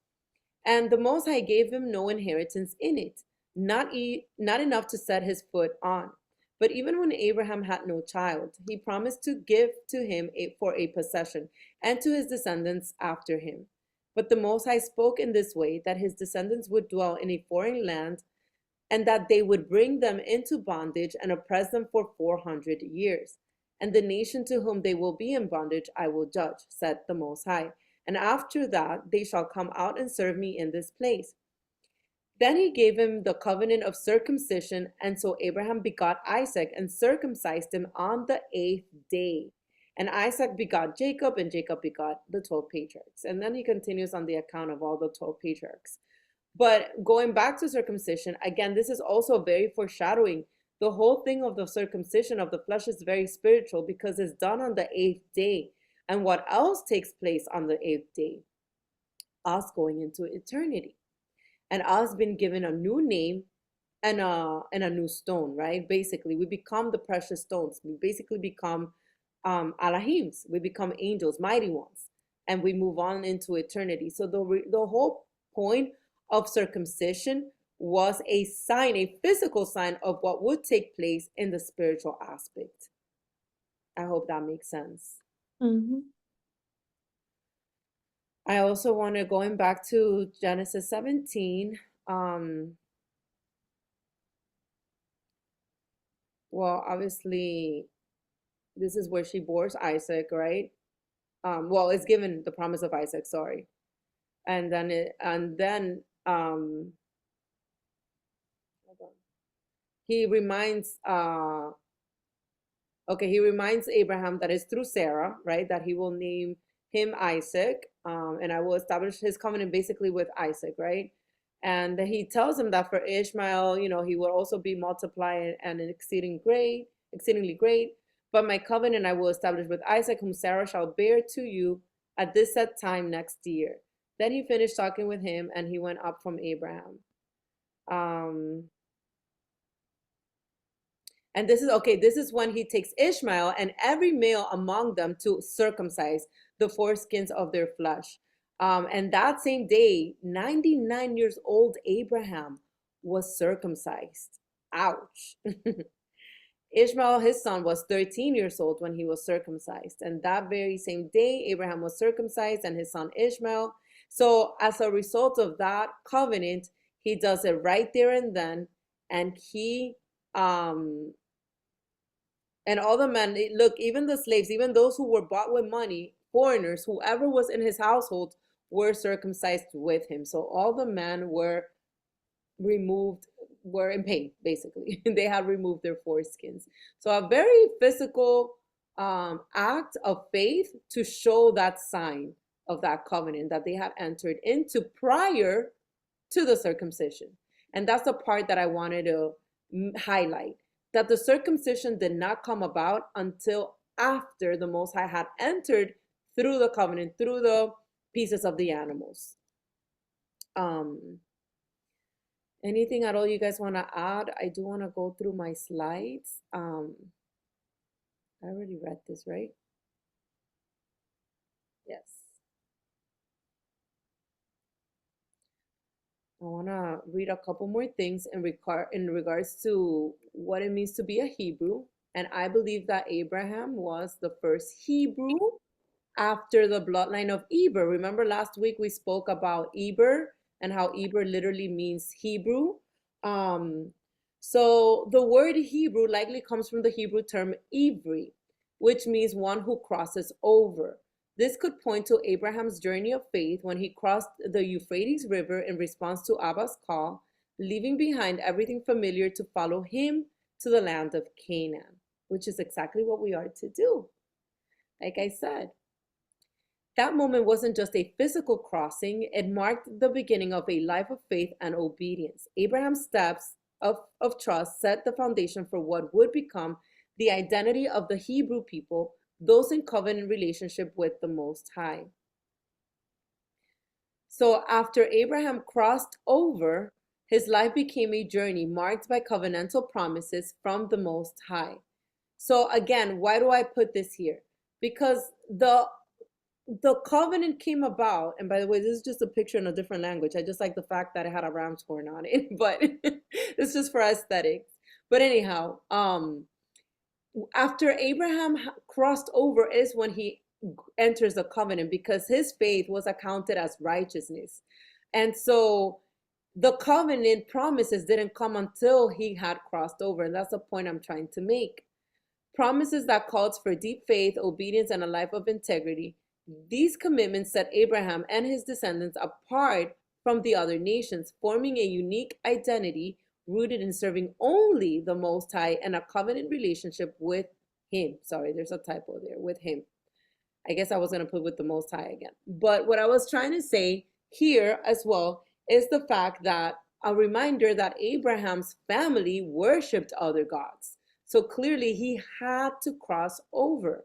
And the Most High gave him no inheritance in it, not enough to set his foot on. But even when Abraham had no child, he promised to give to him for a possession, and to his descendants after him. But the Most High spoke in this way, that his descendants would dwell in a foreign land, and that they would bring them into bondage and oppress them for 400 years. And the nation to whom they will be in bondage I will judge, said the Most High. and after that they shall come out and serve me in this place. Then he gave him the covenant of circumcision, and so Abraham begot Isaac and circumcised him on the 8th day. And Isaac begot Jacob, and Jacob begot the 12 patriarchs. And then he continues on the account of all the 12 patriarchs. But going back to circumcision, again, this is also very foreshadowing. The whole thing of the circumcision of the flesh is very spiritual because it's done on the 8th day. And what else takes place on the 8th day? Us going into eternity. And us being given a new name and a new stone, right? Basically, we become the precious stones. We basically become Alahims. We become angels, mighty ones, and we move on into eternity. So the whole point of circumcision was a sign, a physical sign of what would take place in the spiritual aspect. I hope that makes sense. Mm-hmm. I also want to, going back to Genesis 17, well, obviously, this is where she bores Isaac, right? Well, it's given the promise of Isaac, sorry. And then hold on. He reminds he reminds Abraham that it's through Sarah, right, that he will name him Isaac, and I will establish his covenant basically with Isaac, right? And he tells him that for Ishmael, he will also be multiplied and exceedingly great. But my covenant I will establish with Isaac, whom Sarah shall bear to you at this set time next year. Then he finished talking with him, and he went up from Abraham. And this is when he takes Ishmael and every male among them to circumcise the foreskins of their flesh. And that same day, 99 years old Abraham was circumcised. Ouch. Ishmael, his son, was 13 years old when he was circumcised. And that very same day, Abraham was circumcised and his son Ishmael. So as a result of that covenant, he does it right there and then. And he, and all the men, look, even the slaves, even those who were bought with money, foreigners, whoever was in his household, were circumcised with him. So all the men were in pain, basically. They had removed their foreskins. So a very physical act of faith to show that sign of that covenant that they had entered into prior to the circumcision. And that's the part that I wanted to highlight, that the circumcision did not come about until after the Most High had entered through the covenant, through the pieces of the animals. Anything at all you guys want to add? I do want to go through my slides. I already read this, right? Yes. I want to read a couple more things in regards to what it means to be a Hebrew. And I believe that Abraham was the first Hebrew after the bloodline of Eber. Remember last week we spoke about Eber and how Eber literally means Hebrew. So the word Hebrew likely comes from the Hebrew term Ivri, which means one who crosses over. This could point to Abraham's journey of faith when he crossed the Euphrates River in response to Abba's call, leaving behind everything familiar to follow him to the land of Canaan, which is exactly what we are to do. Like I said, that moment wasn't just a physical crossing, it marked the beginning of a life of faith and obedience. Abraham's steps of trust set the foundation for what would become the identity of the Hebrew people, those in covenant relationship with the Most High. So after Abraham crossed over, his life became a journey marked by covenantal promises from the Most High. So again, why do I put this here? Because the covenant came about, and by the way, this is just a picture in a different language. I just like the fact that it had a ram's horn on it, but it's just for aesthetics. But anyhow, after Abraham crossed over is when he enters the covenant, because his faith was accounted as righteousness. And so the covenant promises didn't come until he had crossed over. And that's the point I'm trying to make. Promises that called for deep faith, obedience, and a life of integrity. These commitments set Abraham and his descendants apart from the other nations, forming a unique identity rooted in serving only the Most High and a covenant relationship with him. Sorry, there's a typo there, with him. I guess I was going to put with the Most High again. But what I was trying to say here as well is the fact that a reminder that Abraham's family worshipped other gods. So clearly he had to cross over.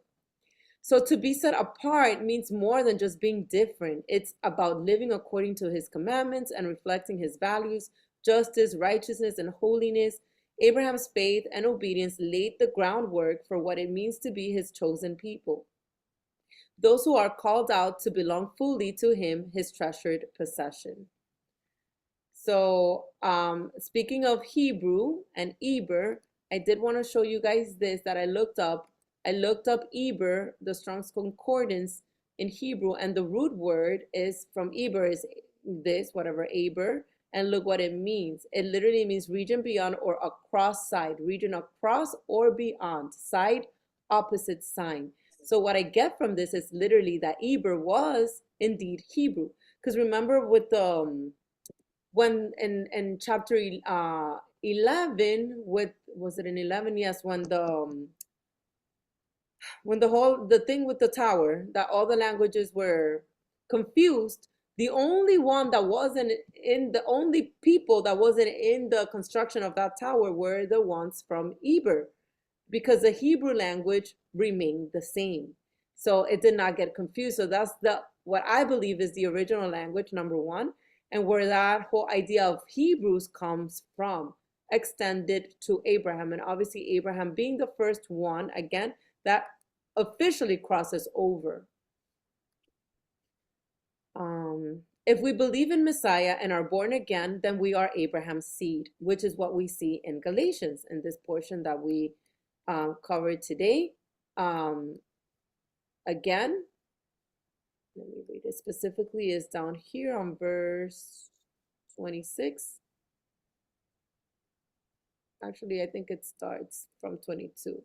So to be set apart means more than just being different. It's about living according to his commandments and reflecting his values, justice, righteousness, and holiness. Abraham's faith and obedience laid the groundwork for what it means to be his chosen people, those who are called out to belong fully to him, his treasured possession. So speaking of Hebrew and Eber, I did want to show you guys this that I looked up. I looked up Eber, the Strong's Concordance in Hebrew, and the root word is from Eber is this, whatever, Aber, and look what it means. It literally means region beyond or across side, region across or beyond, side, opposite sign. So what I get from this is literally that Eber was indeed Hebrew. Because remember with the, when in chapter 11, with, was it in 11? Yes, when the thing with the tower, that all the languages were confused, the only one that wasn't in, the only people that wasn't in the construction of that tower were the ones from Eber, because the Hebrew language remained the same. So it did not get confused. So that's what I believe is the original language, number one, and where that whole idea of Hebrews comes from, extended to Abraham. And obviously Abraham being the first one, again, that officially crosses over. If we believe in Messiah and are born again, then we are Abraham's seed, which is what we see in Galatians in this portion that we covered today. Again, let me read it specifically, is down here on verse 26. Actually, I think it starts from 22.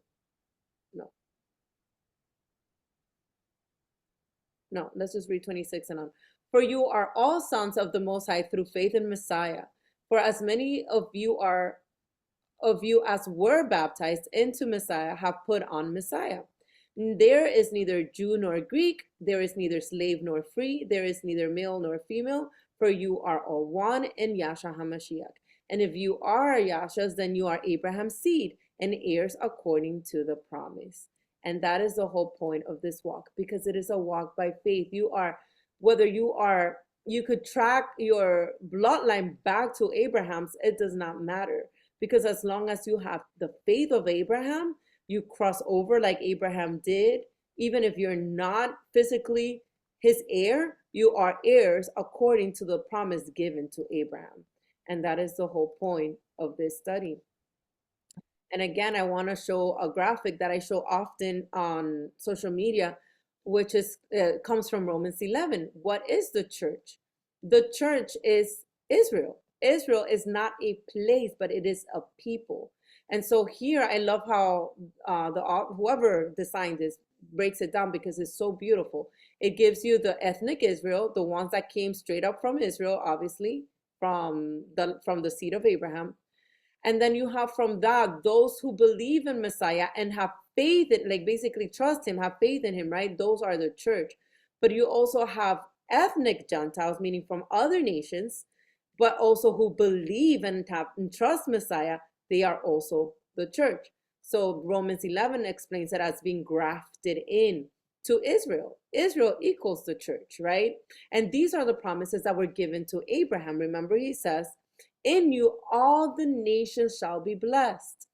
No, let's just read 26 and on. For you are all sons of the Most High through faith in Messiah. For as many of you as were baptized into Messiah have put on Messiah. There is neither Jew nor Greek, there is neither slave nor free, there is neither male nor female, for you are all one in Yahshua HaMashiach. And if you are Yahshua's, then you are Abraham's seed and heirs according to the promise. And that is the whole point of this walk, because it is a walk by faith. You are, whether you are, you could track your bloodline back to Abraham's, it does not matter. Because as long as you have the faith of Abraham, you cross over like Abraham did. Even if you're not physically his heir, you are heirs according to the promise given to Abraham. And that is the whole point of this study. And again, I want to show a graphic that I show often on social media, which is comes from Romans 11. What is the church? The church is Israel. Israel is not a place, but it is a people. And so here, I love how whoever designed this breaks it down, because it's so beautiful. It gives you the ethnic Israel, the ones that came straight up from Israel, obviously from the seed of Abraham. And then you have from that, those who believe in Messiah and have faith in, like basically trust him, have faith in him, right? Those are the church. But you also have ethnic Gentiles, meaning from other nations, but also who believe and trust Messiah. They are also the church. So Romans 11 explains it as being grafted in to Israel. Israel equals the church, right? And these are the promises that were given to Abraham. Remember, he says, in you all the nations shall be blessed.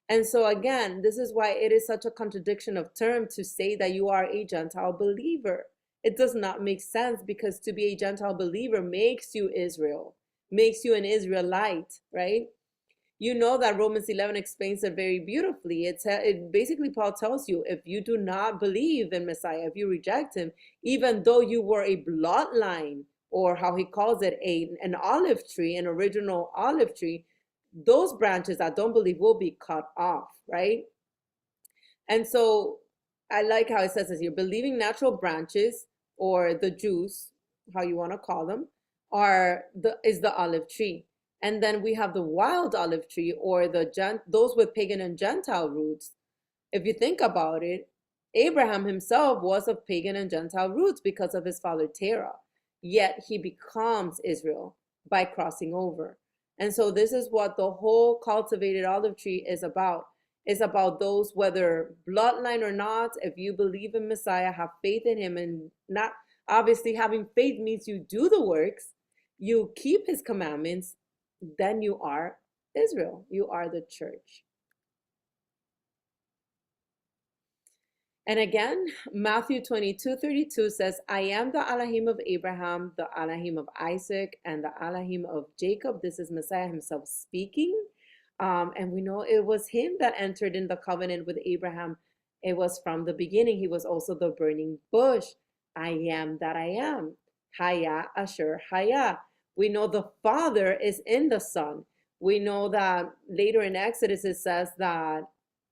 And so again, this is why it is such a contradiction of term to say that you are a Gentile believer. It does not make sense, because to be a Gentile believer makes you Israel, makes you an Israelite, right? You know that Romans 11 explains it very beautifully. It basically, Paul tells you, if you do not believe in Messiah, if you reject him, even though you were a bloodline, or how he calls it, an olive tree, an original olive tree, those branches that don't believe will be cut off, right? And so I like how it says this here, believing natural branches or the Jews, how you want to call them, is the olive tree. And then we have the wild olive tree, or those with pagan and Gentile roots. If you think about it, Abraham himself was of pagan and Gentile roots because of his father Terah. Yet he becomes Israel by crossing over. And so this is what the whole cultivated olive tree is about. It's about those, whether bloodline or not, if you believe in Messiah, have faith in him, and not obviously having faith means you do the works, you keep his commandments, then you are Israel. You are the church. And again, Matthew 22:32 says, I am the Elohim of Abraham, the Elohim of Isaac, and the Elohim of Jacob. This is Messiah himself speaking. And we know it was him that entered in the covenant with Abraham. It was from the beginning. He was also the burning bush. I am that I am. Haya Asher Haya. We know the Father is in the Son. We know that later in Exodus it says that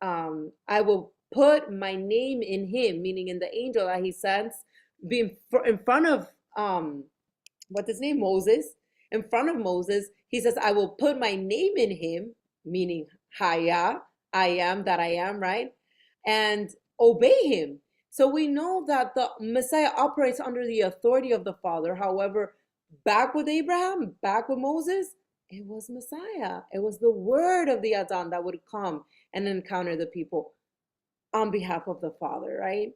I will put my name in him, meaning in the angel that he sends, be in front of what's his name, Moses. In front of Moses, he says, I will put my name in him, meaning Haya, I am that I am, right? And obey him. So we know that the Messiah operates under the authority of the Father. However, back with Abraham, back with Moses, it was Messiah. It was the word of the Adon that would come and encounter the people on behalf of the Father, right?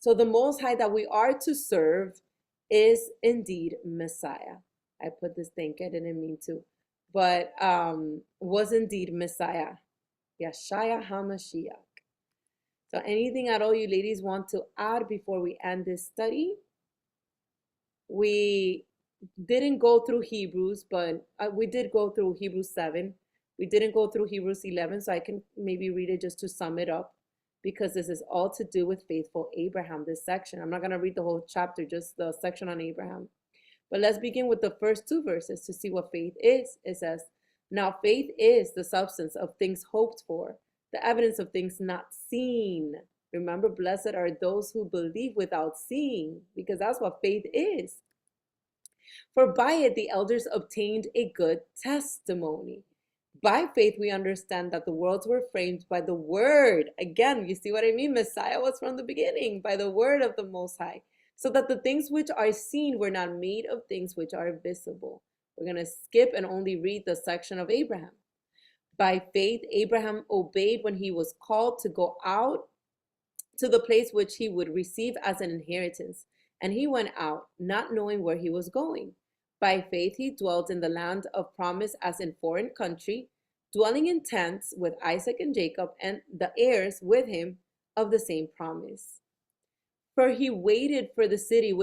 So the Most High that we are to serve is indeed Messiah. I put this thing, I didn't mean to, but was indeed Messiah. Yeshaya HaMashiach. So anything at all you ladies want to add before we end this study? We didn't go through Hebrews, but we did go through Hebrews 7. We didn't go through Hebrews 11, so I can maybe read it just to sum it up, because this is all to do with faithful Abraham, this section. I'm not going to read the whole chapter, just the section on Abraham. But let's begin with the first two verses to see what faith is. It says, now faith is the substance of things hoped for, the evidence of things not seen. Remember, blessed are those who believe without seeing, because that's what faith is. For by it the elders obtained a good testimony. By faith we understand that the worlds were framed by the word. Again, you see what I mean? Messiah was from the beginning, by the word of the Most High, so that the things which are seen were not made of things which are visible. We're going to skip and only read the section of Abraham. By faith, Abraham obeyed when he was called to go out to the place which he would receive as an inheritance. And he went out, not knowing where he was going. By faith, he dwelt in the land of promise as in foreign country, dwelling in tents with Isaac and Jacob and the heirs with him of the same promise. For he waited for the city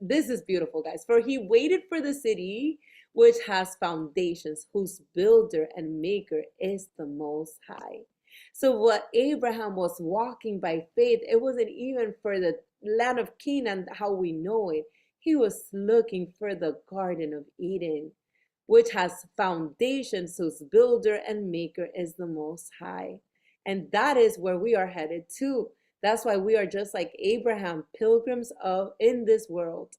this is beautiful, guys. For he waited for the city which has foundations, whose builder and maker is the Most High. So what Abraham was walking by faith, it wasn't even for the land of Canaan, how we know it. He was looking for the Garden of Eden, which has foundations, whose builder and maker is the Most High. And that is where we are headed to. That's why we are just like Abraham, pilgrims in this world.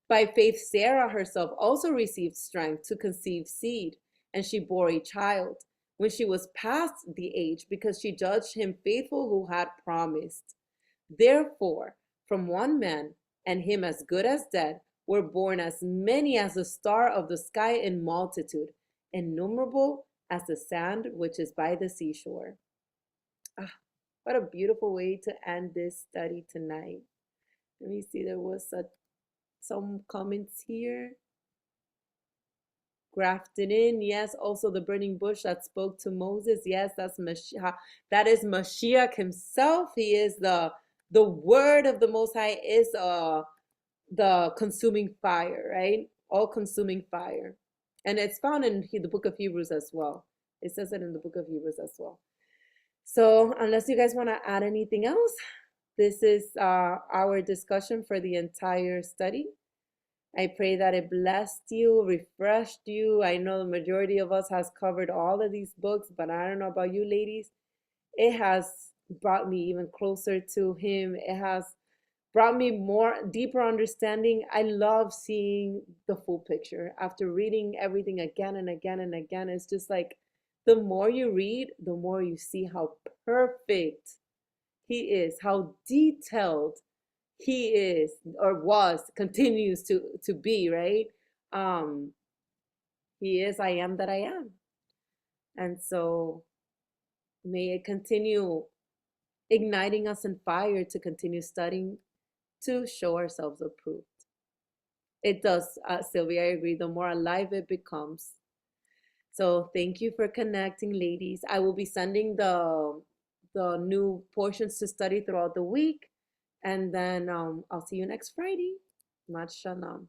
By faith, Sarah herself also received strength to conceive seed, and she bore a child when she was past the age, because she judged him faithful who had promised. Therefore, from one man, and him as good as dead, were born as many as the star of the sky in multitude, innumerable as the sand which is by the seashore. What a beautiful way to end this study tonight. Let me see, there was some comments here. Grafted in, yes. Also the burning bush that spoke to Moses, yes, that's Mashiach. That is Mashiach himself. He is the word of the Most High, is the consuming fire, right? All consuming fire. And it's found in the book of Hebrews as well. It says it in the book of Hebrews as well. So unless you guys want to add anything else, this is our discussion for the entire study. I pray that it blessed you, refreshed you. I know the majority of us has covered all of these books, but I don't know about you ladies. It has brought me even closer to him. It has brought me more deeper understanding. I love seeing the full picture after reading everything again and again and again. It's just like the more you read, the more you see how perfect he is, how detailed he is or was, continues to be, right? He is I am that I am. And so may it continue igniting us in fire to continue studying, to show ourselves approved. It does, Sylvia, I agree. The more alive it becomes. So thank you for connecting, ladies. I will be sending the new portions to study throughout the week. And then I'll see you next Friday. Shalom.